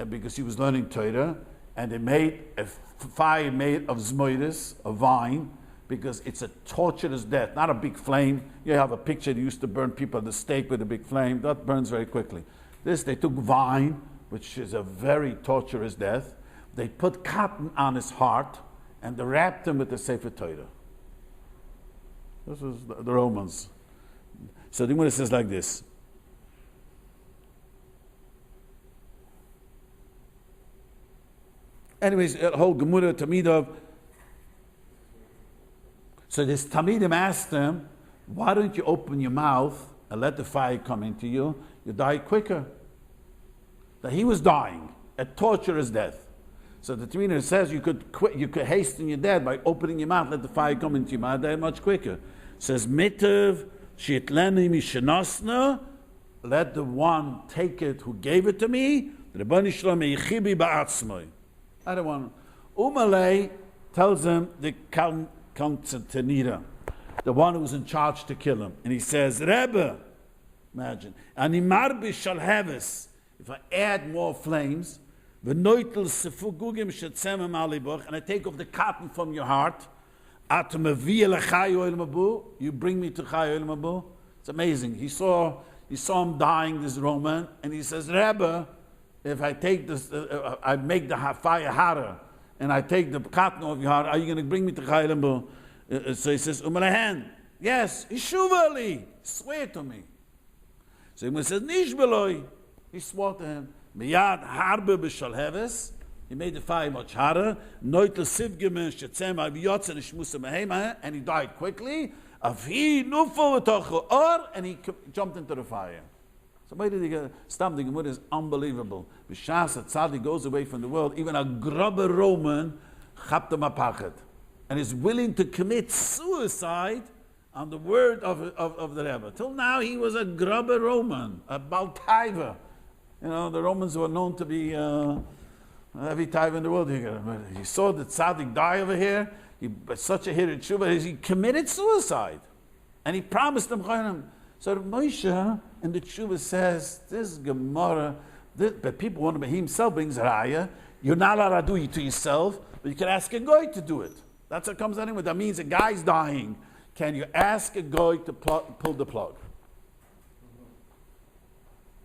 because he was learning Torah, and they made a fire made of zmoiris, a vine, because it's a torturous death, not a big flame. You have a picture, they used to burn people at the stake with a big flame. That burns very quickly. This, they took vine, which is a very torturous death. They put cotton on his heart, and they wrapped him with the Sefer Torah. This was the Romans. So the Gemara says like this. Anyways, a whole Gemara Tamidov, So this Talmidim asked him, why don't you open your mouth and let the fire come into you? You die quicker. That he was dying, a torturous death. So the Talmidim says you could hasten your death by opening your mouth, let the fire come into your mouth, die much quicker. Says Mitav Shitleni Mishanosna, let the one take it who gave it to me. I don't want. Umalei tells him the Kantanira, the one who's in charge to kill him, and he says, Rebbe, imagine, Animar shall have us if I add more flames, and I take off the cotton from your heart. You bring me to Chai Mabu. It's amazing. He saw him dying, this Roman, and he says, Rebbe, if I take this, I make the fire hotter, and I take the cotton off your heart, are you going to bring me to Chai Mabu? So he says, Umalahan, yes, Ishuvali, swear to me. So he says, Nishbeloi, he swore to him, Miyad harbe b'shalheves. He made the fire much hotter. Noitel sivgemen shetzem aviyotz and shmusa mehema, and he died quickly. Avi nufo v'tochu or, and he jumped into the fire. Somebody the Gemara is unbelievable. B'shas tzadi goes away from the world. Even a grubber Roman chapt him apachet, and is willing to commit suicide on the word of the Rebbe. Till now, he was a grubber Roman, a baltaiva. You know, the Romans were known to be every time in the world. He saw the tzaddik die over here. He such a hit at Shuvah. He committed suicide, and he promised them. So Moshe in the Shuvah says, "This Gemara, but people want to. He himself brings raya. You're not allowed to do it to yourself, but you can ask a guy to do it. That's what comes anyway. That means a guy's dying. Can you ask a guy to pull the plug?"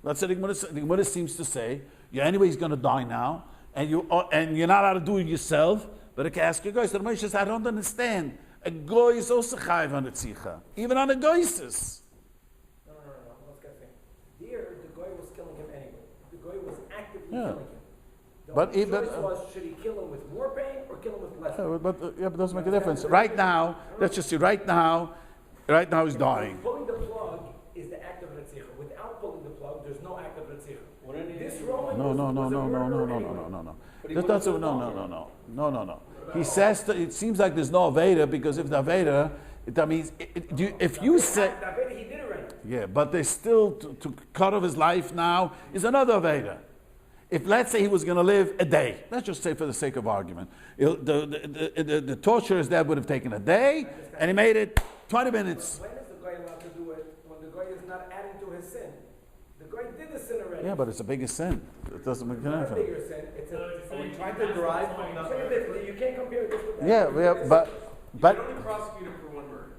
That's what the Gemara seems to say. Yeah, anyway, he's going to die now, and you're not allowed to do it yourself, but I can ask a guy. So the Moshe says, I don't understand. A guy is also chayiv on the tzikha, even on the goyses. No. Let's get thing. Here, the guy was killing him anyway. The guy was actively killing him. The only choice was, should he kill him with more pain or kill him with less pain? But it doesn't make a difference. Right now, let's just see. Right now he's dying. Pulling the plug is the act of Retzicha. Without pulling the plug, there's no act of Retzicha. This Roman No. No. He says it seems like there's no Aveda, because if the Aveda, that means if you say he did already. Yeah, but there's still to cut off his life now is another Aveda. If let's say he was going to live a day, let's just say for the sake of argument, the torturers there would have taken a day, and he made it 20 minutes. When is the guy allowed to do it? When the guy is not adding to his sin. The guy did the sin already. Yeah, but it's a bigger sin. It doesn't make a It's not a difference. bigger sin. It's Are we trying to drive from the... You can't compare this with that. Yeah, but You can only prosecute him for one murder.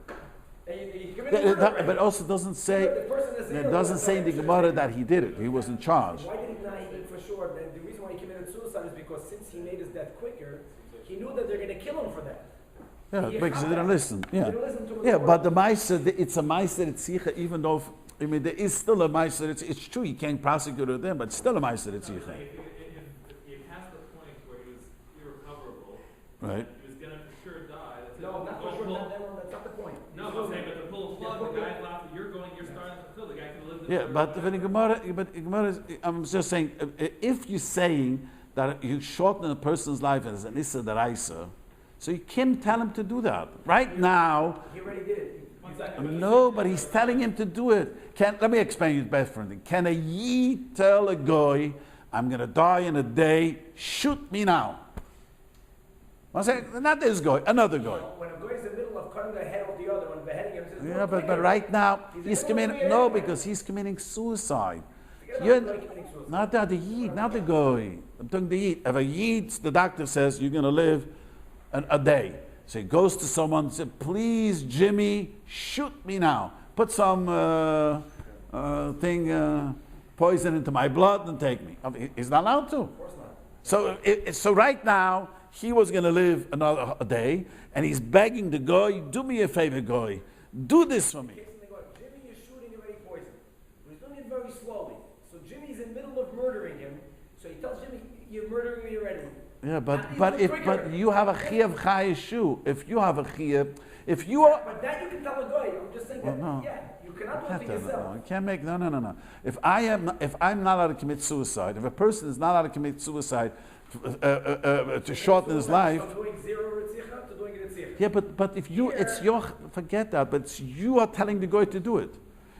And you committed murder already. but also doesn't say The person is it ill. doesn't say in the Gemara that he did it. He was in charge. Why did he not eat for sure? The reason why he committed suicide is because since he made his death quicker, he knew that they're going to kill him for that. Yeah, because he didn't listen. Yeah, He didn't listen to his yeah, word. but the Meiser, it's a Meiser Tzitzicha, even though there is still a Meiser. It's true he can't prosecute it then, but it's still a Meiser Tzitzicha. If you passed the point where he was irrecoverable, Right. he was going to for sure die. That's it. No, not for sure. That's not the point. No, I'm saying, but to pull a plug, the guy's laughing. You're starting to fulfill. The guy can live. Yeah, but when the Gemara I'm just saying, if you're saying that you shorten a person's life as an Issa Daraisa, so you can't tell him to do that. Right now, He already did it. no, but he's telling him to do it. Let me explain you best friendly. Can a Yid tell a goy, I'm going to die in a day, shoot me now? I'm saying, not this guy, another guy. When a guy is in the middle of cutting the head off the other one, beheading him, says, Yeah, but right now, he's committing, no, because he's committing suicide. Not the Yid, not the guy. I'm talking the Yid. If a Yid, the doctor says, you're going to live a day. So he goes to someone and says, please, Jimmy, shoot me now. Put some poison into my blood and take me. He's not allowed to. Of course not. So right now, he was going to live another day, and he's begging the guy, do me a favor, guy. Do this for me. Jimmy is shooting already poison. But he's doing it very slowly. So Jimmy's in the middle of murdering him. So he tells Jimmy, you're murdering me already. Yeah, but He's but the if trigger. but you have a chiyuv chayeshu. If you have a chiyuv, if you are But that you can tell a guy. I'm just saying that. no. Yeah, you cannot do it can't to tell- yourself. no, you can't make no. If I'm not allowed to commit suicide, if a person is not allowed to commit suicide to shorten his life, From doing zero ritzicha to doing ritzicha. yeah, but if you, it's Here- your forget that. But you are telling the guy to do it.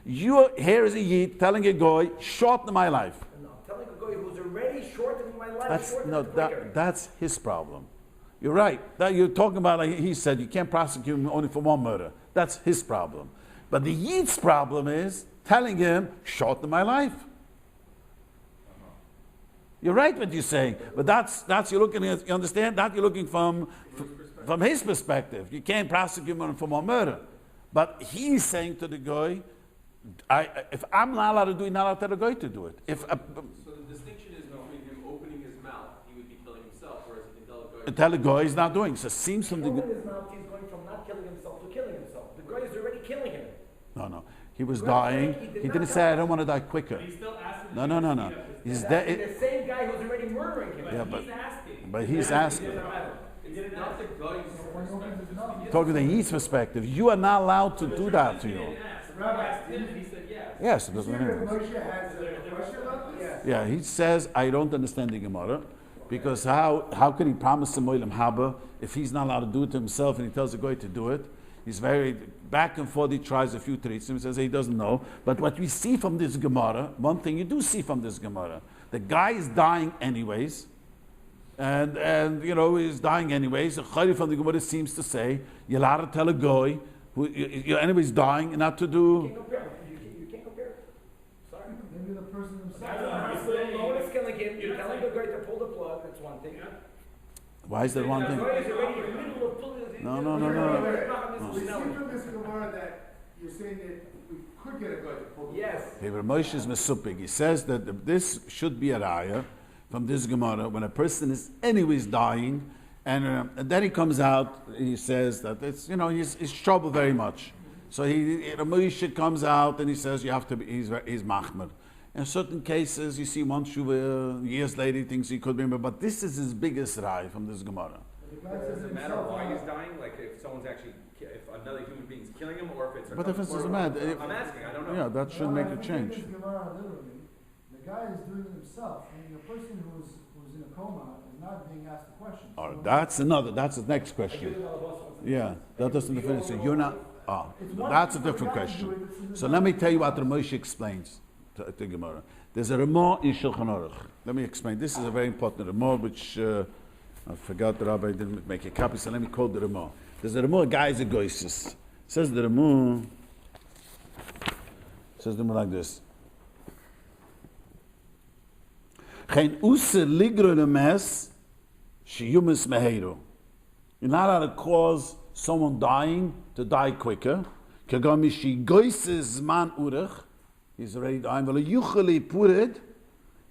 Here is a yid telling a guy shorten my life. No, I'm telling a guy who's already shortening my life. That's shorten no, it quicker. that's his problem. You're right. That you're talking about, like he said, you can't prosecute him only for one murder. That's his problem. But the yid's problem is telling him shorten my life. You're right what you're saying, but that's you're looking at. You understand that you're looking from his perspective. You can't prosecute him for one murder, but he's saying to the guy, if I'm not allowed to do it, not allowed to tell the guy to do it. So the distinction is between him opening his mouth, he would be killing himself, whereas he can tell a guy. tell the guy he's not doing. So it seems from the Open his mouth, he's going from not killing himself to killing himself. The guy is already killing him. no. He was Right, dying. he did He not didn't die. say I don't want to die quicker. But he's still asking. No. He's That's there. the same guy who's already murdering him. Yeah, He's asking. But he's asking. It's not the guy's perspective. Talking to the yid's perspective, you are not allowed to do that to He you. didn't ask. Rabbi asked him, and he said yes. Yes, it doesn't Here, matter. Moshe has a question about this? Yeah, he says, I don't understand the Gemara, because how can he promise him Olam Haba if he's not allowed to do it to himself and he tells the guy to do it? He's very back and forth, he tries a few treats, and he says he doesn't know. But what we see from this Gemara, one thing you do see from this Gemara, the guy is dying anyways, and he's dying anyways. The Chayri from the Gemara seems to say, you're allowed to tell a guy, you're anyways dying, not to You do... can't compare. You can't compare. Sorry. Maybe the person himself. No one is killing him. You're telling the guy to pull the plug. That's one thing. Why is that one The thing? guy is already in the middle of pulling it. No. We see from this Gemara that you're saying that we could get a guy to pull the Yes. Rabbi Moshe is mesupik. He says that this should be a raya from this Gemara when a person is anyways dying, and then he comes out. He says that it's he's troubled very much. So Moshe comes out and he says you have to be. He's machmer. In certain cases, you see one shuva years later he thinks he could be, but this is his biggest raya from this Gemara. Does it matter why he's dying? Like if someone's actually, if another human being's killing him, or if it's What difference does it matter? I'm asking. I don't know. Yeah, that shouldn't make a change. This Gemara literally, the guy is doing it himself, and the person who's in a coma is not being asked the question. All right, that's the next question. Yeah, that doesn't difference. So you're not. That's a different question. So let me tell you what the Moshe explains to Gemara. There's a Ramah in Shulchan Aruch. Let me explain. This is a very important Ramah, which I forgot the Rabbi didn't make a copy, so let me quote the Ramah. There's a Ramah, guy is a goysis. Says the Ramah like this. Geen usse ligro nemes, shiyumis meheru. You're not allowed to cause someone dying to die quicker. Kagami shi goysis man urech. He's already dying. Well, yuchali purid.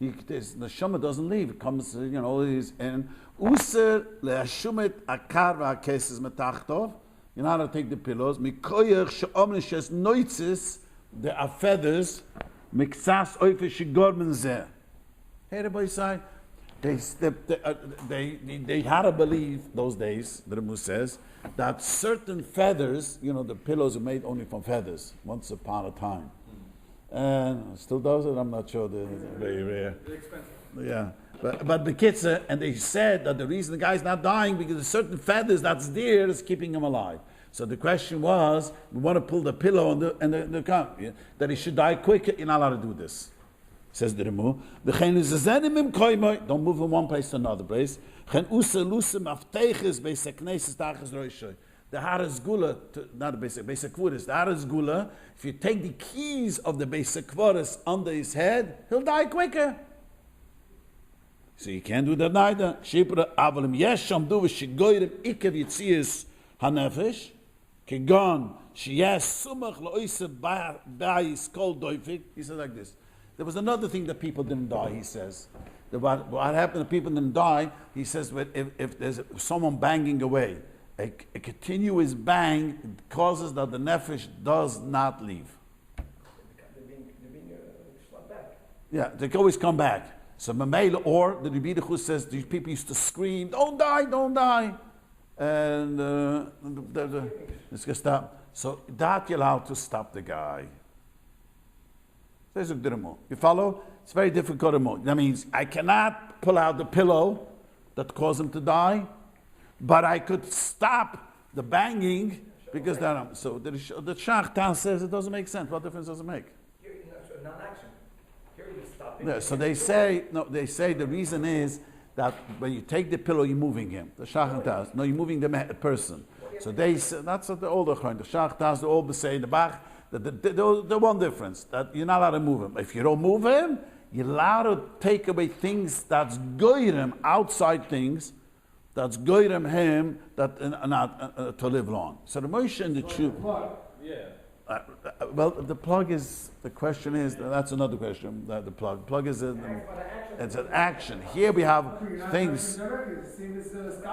The neshama doesn't leave. It comes, he's in. User le'ashumet akar v'akeses metachtov. You're not allowed to take the pillows. Mikoyach she'omne shes noitzis. There are feathers. Miksas oife shigormen zeh. Hey, everybody say, they had to believe those days, the Rebbe says, that certain feathers, the pillows are made only from feathers, once upon a time. And still does it? I'm not sure. They're very rare. They're expensive. Yeah. But the kids, and they said that the reason the guy's not dying because there's certain feathers that's there is keeping him alive. So the question was, we want to pull the pillow and the that he should die quicker. You're not allowed to do this. Says the Remu. Don't move from one place to another place. The Haras Gula, not the basic Kvuris, the Haras Gula, if you take the keys of the basic Kvuris under his head, he'll die quicker. So you can't do that neither. Shipra avalim yesham du v'shigoyrim ikev yitzias hanefesh kegon sheyes sumach lo'isa ba'is kol doifik. He says like this. There was another thing that people didn't die, he says. What happened to people didn't die, he says, if there's someone banging away, a continuous bang causes that the nefesh does not leave. They're being slapped back. Yeah, they can always come back. So Mamela, or the Rabbi Chus says these people used to scream, "Don't die, don't die," and it's gonna stop. So that you're allowed to stop the guy. There's a dirmo. You follow? It's very difficult. That means I cannot pull out the pillow that caused him to die, but I could stop the banging because that. So the Shachtan says it doesn't make sense. What difference does it make? Non-action. Here you stop it. Yeah, so they say the reason is that when you take the pillow, you're moving him. The Shachtan, no, you're moving the person. So they say that's what the older kind. The Shachtas, the older say in the Bach. The one difference, that you're not allowed to move him. If you don't move him, you're allowed to take away things that's goyim, outside things, that's goyim him, that not to live long. So the Moshe and the Chu. Yeah. Well, the plug is, the question is, that's another question, the plug. Plug is, it's an action. Here we have things,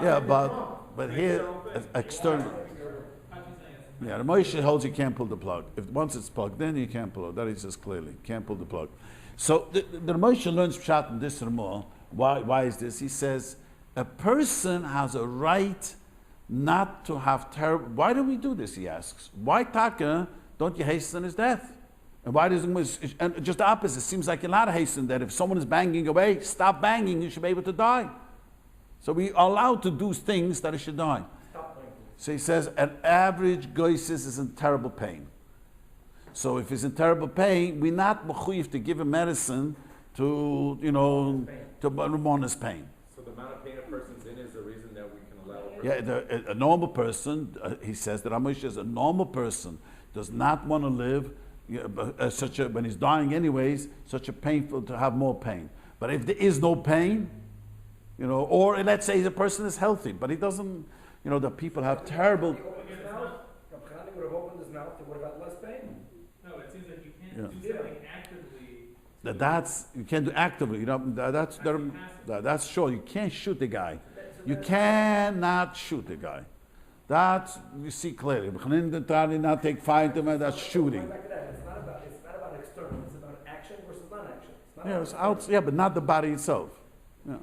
yeah, but here, it's external. Yeah, the Moshe holds you can't pull the plug. If once it's plugged in, you can't pull it. That he says clearly, can't pull the plug. So the Moshe learns pshat in this Ramah. Why is this? He says a person has a right not to have terrible. Why do we do this? He asks. Why taka? Don't you hasten his death? And why does and just the opposite? It seems like you're not hasten that. If someone is banging away, stop banging. You should be able to die. So we are allowed to do things that he should die. So he says an average goysis is in terrible pain. So if he's in terrible pain, we're not mechuyev to give him medicine to remove his pain. So the amount of pain a person's in is the reason that we can allow a person. Yeah, a normal person, he says that Amish is a normal person, does not want to live when he's dying anyways, such a painful to have more pain. But if there is no pain, or let's say the person is healthy, but he doesn't. The people have terrible. He opened his mouth. Rabbi would have opened his mouth. He would have had less pain. No, it seems like you can't do something actively. You can't do actively. That's sure. You can't shoot the guy. You cannot shoot the guy. That you see clearly. Not take fire to him. That's shooting. It's not about external. It's about action versus non-action. Yeah, it's out. Yeah, but not the body itself. Yeah.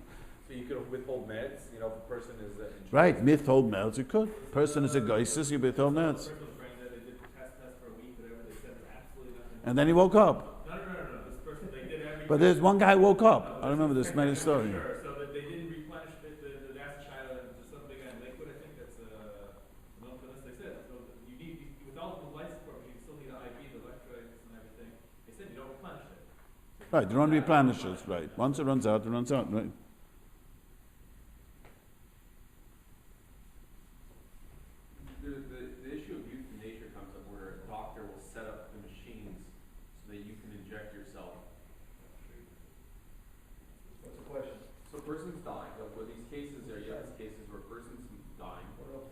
So you could withhold meds. If a person is injured. Right, withhold meds. You could. Person is a goisis. You withhold meds. And then he woke up. No. This person, they did everything. But there's one guy who woke up. I remember this many story. Sure, so that they didn't replenish the acid child into something, and they could, I think that's they said. So you need, with all the life support, you still need an IV, the electrolytes and everything. They said you don't replenish it. Right, you don't replenish it. Right. Once it runs out, it runs out. Right. The issue of euthanasia comes up where a doctor will set up the machines so that you can inject yourself. What's the question? So a person's dying. Where these cases are, you have these cases where a person's dying, but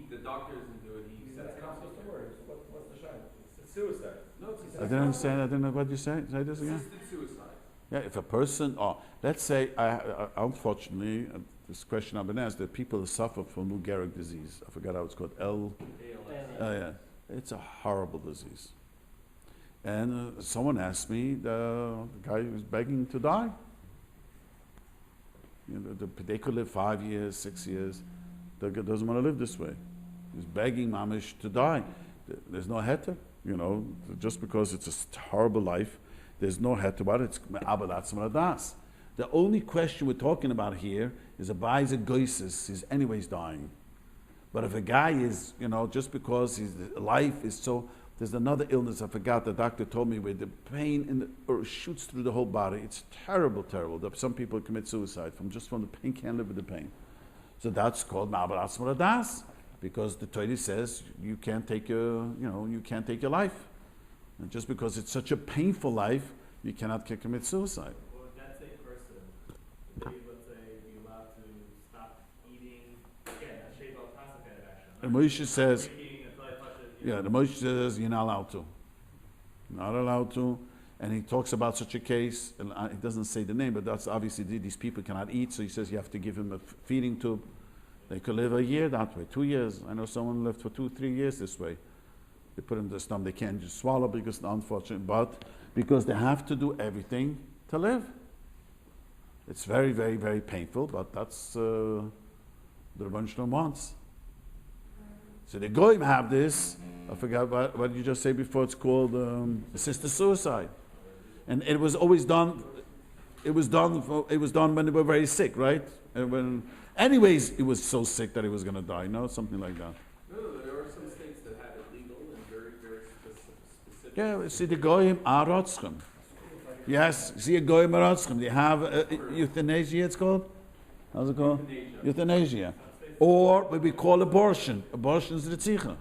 the doctor doesn't do it. He That's sets a up complex something. word. What's the shine? It's suicide. No, it's I didn't understand. I didn't know what you say. Say this again. assisted suicide. Yeah, if a person, let's say, unfortunately, this question I've been asked, that people who suffer from Lou Gehrig disease. I forgot how it's called. Yeah, it's a horrible disease. And someone asked me, the guy who's begging to die. They could live 5 years, 6 years. The guy doesn't want to live this way. He's begging mamish to die. There's no heter, just because it's a horrible life. There's no heter about it. It's abadatz maradas. The only question we're talking about here is a buys a goisis. He's anyways dying. But if a guy is, just because his life is so, there's another illness I forgot. The doctor told me where the pain or shoots through the whole body. It's terrible, terrible. Some people commit suicide from the pain, can't live with the pain. So that's called ma'abaratz maradas, because the Torah says you can't take your life. And just because it's such a painful life, you cannot commit suicide. Well, if that's a person, maybe let's say be allowed to stop eating, again, a shave al tasa kind of action. And Moshe says, The Moshe says you're not allowed to. Not allowed to. And he talks about such a case, and he doesn't say the name, but that's obviously these people cannot eat, so he says you have to give him a feeding tube. They could live a year that way, 2 years. I know someone lived for 2-3 years this way. They put in the stomach, they can't just swallow because unfortunately, but because they have to do everything to live. It's very, very, very painful, but that's the Rebbeinu Shalom wants. So the Goyim have this. I forgot what you just said before. It's called assisted suicide, and it was always done. It was done when they were very sick, right? And anyways, he was so sick that he was going to die. No, something like that. No, there are some states that have it legal and very, very specific. Yeah, see the Goyim are rotzchem. Yes, see a Goyim are rotzchem. They have euthanasia. It's called. How's it called? Euthanasia, or what we call abortion. Abortion is ritzicha.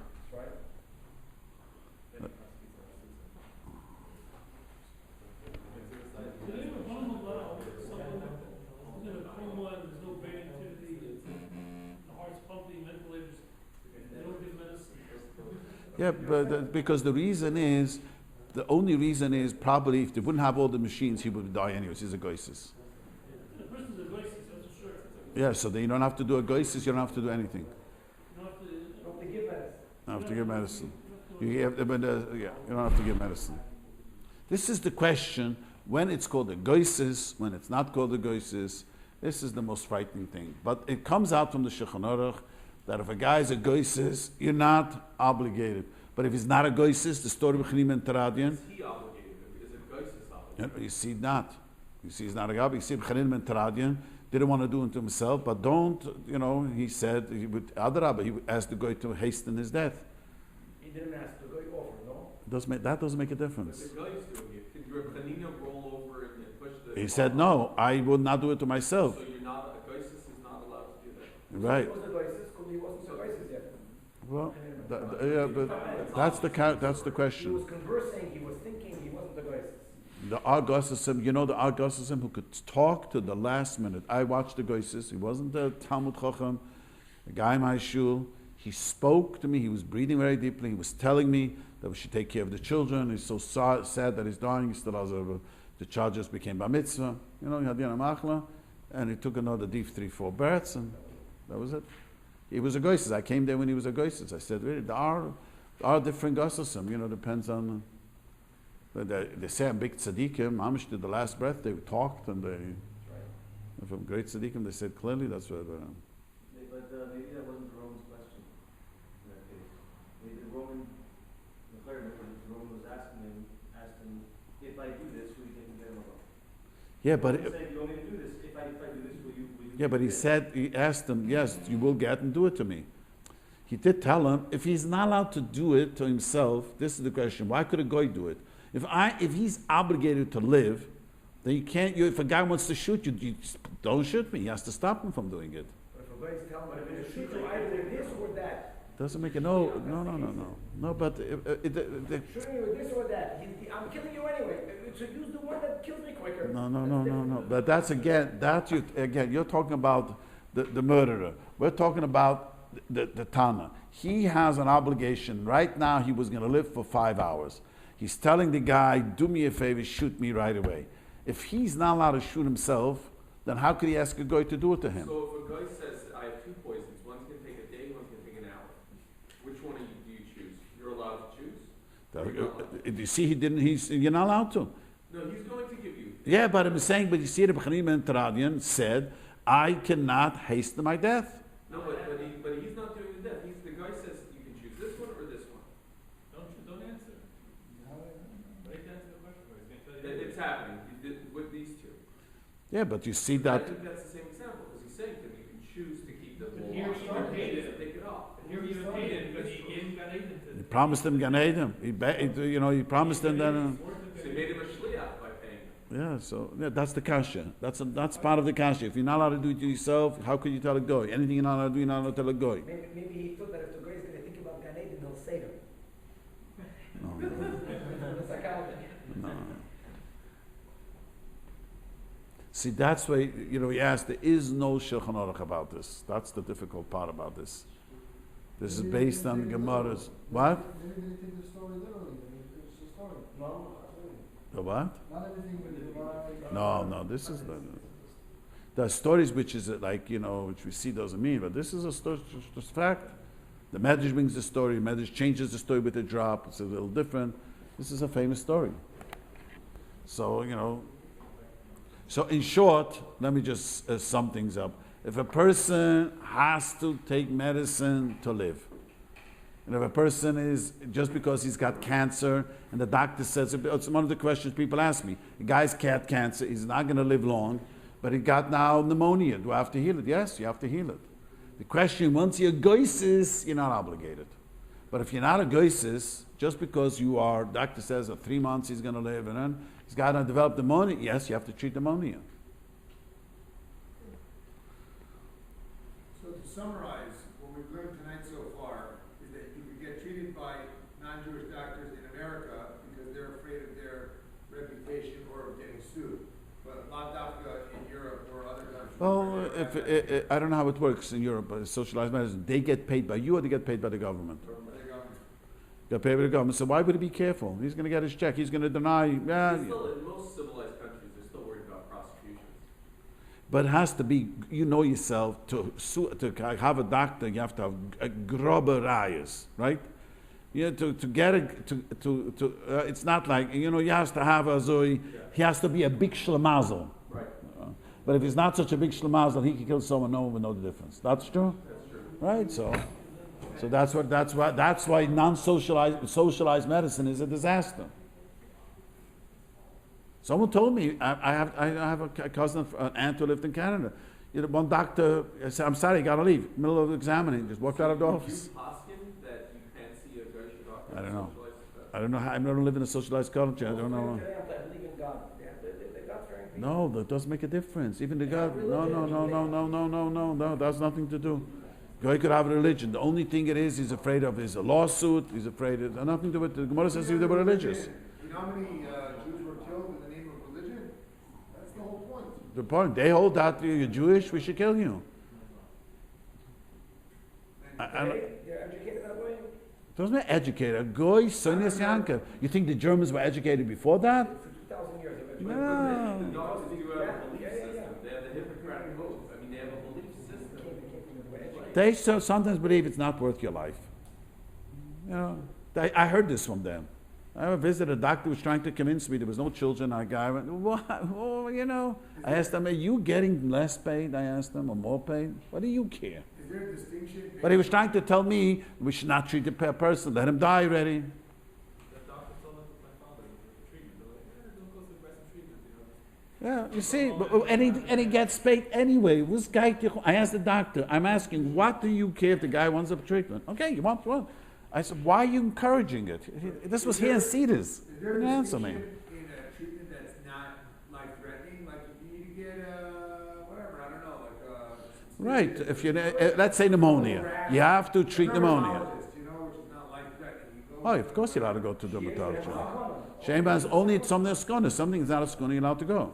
Yeah, but because the only reason is probably if they wouldn't have all the machines, he would die anyways. He's a goisis. The person's a goisis, that's for sure. Yeah, so then you don't have to do a goisis, you don't have to do anything. You don't have to give medicine. You don't have to give medicine. You don't have to give medicine. This is the question, when it's called a goisis, when it's not called a goisis. This is the most frightening thing. But it comes out from the Shulchan Aruch that if a guy is a goisis, you're not obligated. But if he's not a goisis, the story of Chanim and Taradian. Is he obligated? Is a goisis obligated? You see not. You see he's not a Gabi. You see Chanim and Taradian didn't want to do it to himself, but don't, he said, he would ask the goy to hasten his death. He didn't ask the goy over, no? That doesn't make a difference. But the goy is doing it. Could your Chanina roll over and push the... He said, no, I would not do it to myself. So you're not, a goisis is not allowed to do that? Right. He was a goisis, because he wasn't a goisis yet. Well, but that's the question. He was conversing, he was thinking, he wasn't the goisis. The Argosim, the Argosim who could talk to the last minute. I watched the Goisis. He wasn't a Talmud Chacham, a guy in my shul. He spoke to me. He was breathing very deeply. He was telling me that we should take care of the children. He's so sad that he's dying. He still has the child just became bar mitzvah. He had Yana Machla, and he took another deep 3-4 births, and that was it. He was a Goisis. I came there when he was a Goisis. I said, really, there are different Goisim. Depends on. They say I'm big tzaddikim. Mamish did the last breath. They talked and from great tzaddikim, they said clearly that's what. But maybe that wasn't the Roman's question in that case. Maybe the Roman was asking him, if I do this, will you take the veil off? Yeah, but He said, you want me to do this? If I do this, will you? Yeah, but he asked him, yes, you will get and do it to me. He did tell him if he's not allowed to do it to himself. This is the question: why could a goy do it? If he's obligated to live, then you can't. If a guy wants to shoot you, don't shoot me. He has to stop him from doing it. But if a guy is telling him to shoot you either this or that. Doesn't make it no. But Shooting you with this or that. I'm killing you anyway. So use the one that kills me quicker. No. But that's you're talking about the murderer. We're talking about the Tana. He has an obligation. Right now, he was going to live for 5 hours. He's telling the guy, do me a favor, shoot me right away. If he's not allowed to shoot himself, then how could he ask a guy to do it to him? So if a guy says, I have 2 poisons, one's going to take a day, one's going to take an hour, which one do you choose? You're allowed to choose? You see, you're not allowed to. No, he's going to give you. Yeah, but I'm saying, you see, the B'chanim and Taradian said, I cannot hasten my death. No, but he's not doing the death. The guy says you can choose this one or this one. Don't answer. Right answer the question. It's happening with these 2. Yeah, but you see I that. think that's the same example because he's saying to me, you can choose to keep the But whole here he even paid it. take it off. Here he even paid it because he gave him Gan Eden to. He promised him Gan Eden. He promised him that. So he made him a shliach by paying him. Yeah, so that's the kasha. That's part of the kasha. If you're not allowed to do it to yourself, how could you tell a goy? Anything you're not allowed to do, you're not allowed to tell a goy. Maybe he thought that if the guy is going to think about Gan Eden, he'll save him. No. The psychology. No. See, that's why, he asked, there is no Shulchan Aruch about this. That's the difficult part about this. This is based on Gemara's. What? Maybe they take the story literally. It's a story. No. The what? Not everything with the divine. No, this is the stories which is like, which we see doesn't mean, but this is a story, just fact. The Medrash brings the story, Medrash changes the story with a drop, it's a little different. This is a famous story. So, So in short, let me just sum things up. If a person has to take medicine to live, and if a person is, just because he's got cancer, and the doctor says, it's one of the questions people ask me, the guy's got cancer, he's not going to live long, but he got now pneumonia, do I have to heal it? Yes, you have to heal it. The question, once you're goisis, you're not obligated. But if you're not a goisis, just because you are, doctor says 3 months he's going to live, and then he's got to develop pneumonia, yes, you have to treat pneumonia. So to summarize, what we've learned tonight so far is that you can get treated by non-Jewish doctors in America because they're afraid of their reputation or of getting sued. But Lavdavka in Europe or other countries. Well, I don't know how it works in Europe, but socialized medicine, they get paid by you or they get paid by the government? Get paid by the government. So why would he be careful? He's going to get his check. He's going to deny. Yeah. Still, in most civilized countries, they're still worried about prosecutions. But it has to be, you know yourself, to have a doctor, you have to have a grobe rayas, right? You know, to get it, it's not like, you know, you have to have a zoe, he has to be a big shlemazel. Right. But if he's not such a big shlemazel, he can kill someone, no one would know the difference. That's true? That's true. Right, so that's why socialized medicine is a disaster. Someone told me, I have a cousin, an aunt who lived in Canada. You know, one doctor said, I'm sorry, I got to leave. Middle of examining, just walked out of the office. That you can't see a Jewish doctor? I don't know. I don't know how, I don't live in a socialized culture. I don't know. They have to believe in God. They're God-fearing people. No, that doesn't make a difference. Even the God, no, that's nothing to do. Guy could have a religion. The only thing it is, he's afraid of is a lawsuit. He's afraid of nothing to do with. The Gemara says they were religious. You know how many Jews were killed in the name of religion? That's the whole point. The point, they hold that you're Jewish, we should kill you. They're educated that way? Doesn't matter, educated. Goy, Sonias Yanker. You think the Germans were educated before that? For 2,000 years. No. The doctors do have a belief system. They have the Hippocratic Oath. I mean, they have a belief system. They sometimes believe it's not worth your life. You know, I heard this from them. I visited a doctor who was trying to convince me there was no children. A guy went, what? Oh, you know. I asked him, are you getting less paid? I asked him, or more paid? What do you care? Is there a distinction? But he was trying to tell me we should not treat the person. Let him die already. The doctor told my father the treatment. They're like, don't go through aggressive treatment, you know. Yeah, you see, and he gets paid anyway. This guy, I asked the doctor, I'm asking, what do you care if the guy wants a treatment? Okay, you want one. I said, why are you encouraging it? This was here in Cedars. Is there He a answered me. distinction in a treatment that's not life-threatening? Like if you need to get whatever, I don't know, like Right, if you let's say pneumonia, you have to treat pneumonia. You know, which is not life-threatening. You go Oh, of course you're allowed to go to dermatologist. Shema is only something that's schooner. Something is not a schooner, you're allowed to go.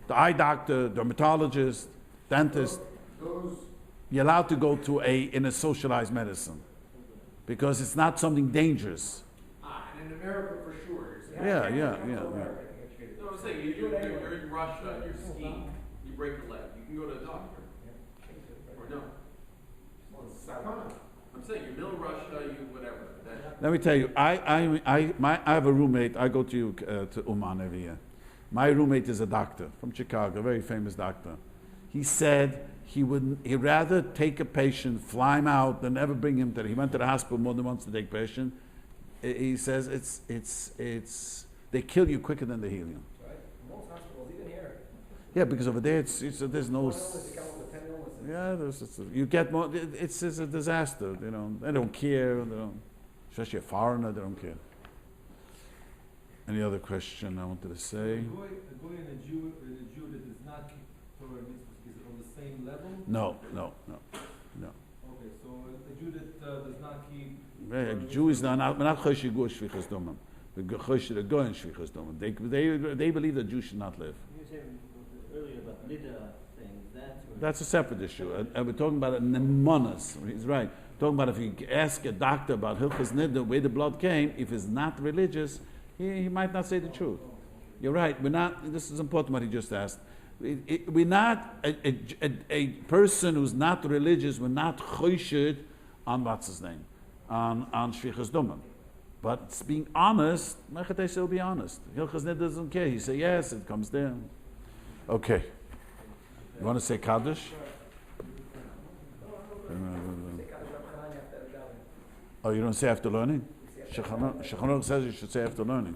The eye doctor, dermatologist, dentist, you're allowed to go to in a socialized medicine. Because it's not something dangerous. And in America for sure. Yeah. No, I'm saying, you're in Russia, you're skiing, you break a leg, you can go to a doctor. Or no? I'm saying, you're middle Russia, you whatever. Let me tell you, I have a roommate. I go to Uman every year. My roommate is a doctor from Chicago, a very famous doctor. He said he'd rather take a patient, fly him out, than ever bring him he went to the hospital more than once to take patient. He says they kill you quicker than they heal you. Right. Most hospitals, even here. Yeah, because over there there's no. One illness, you count with 10 illnesses. Yeah, you get more. It's a disaster. You know, they don't care. Especially a foreigner, they don't care. Any other question I wanted to say? A goy and a Jew that does not keep Torah mitzvahs is on the same level? No. Okay, so a Jew that does not keep. A Jew is not choshi gu shvichas domim. The goy and shvichas domim. They believe that Jews should not live. You said earlier about Nida things. That's a separate issue. And we're talking about nemonas. He's right. Talking about if you ask a doctor about Hilchas Nida, where the blood came, if he's not religious, he might not say the truth. You're right. We're not. This is important what he just asked. We're not a person who's not religious. We're not choshid on what's his name, on shvichas domim. But it's being honest. Mechatei will be honest. Hilchas Nida doesn't care. He say yes, it comes there. Okay. You want to say Kaddish? Say Kaddish Rabchanan after the davening. Oh, you don't say after learning? You say after Shulchan Aruch says you should say after learning.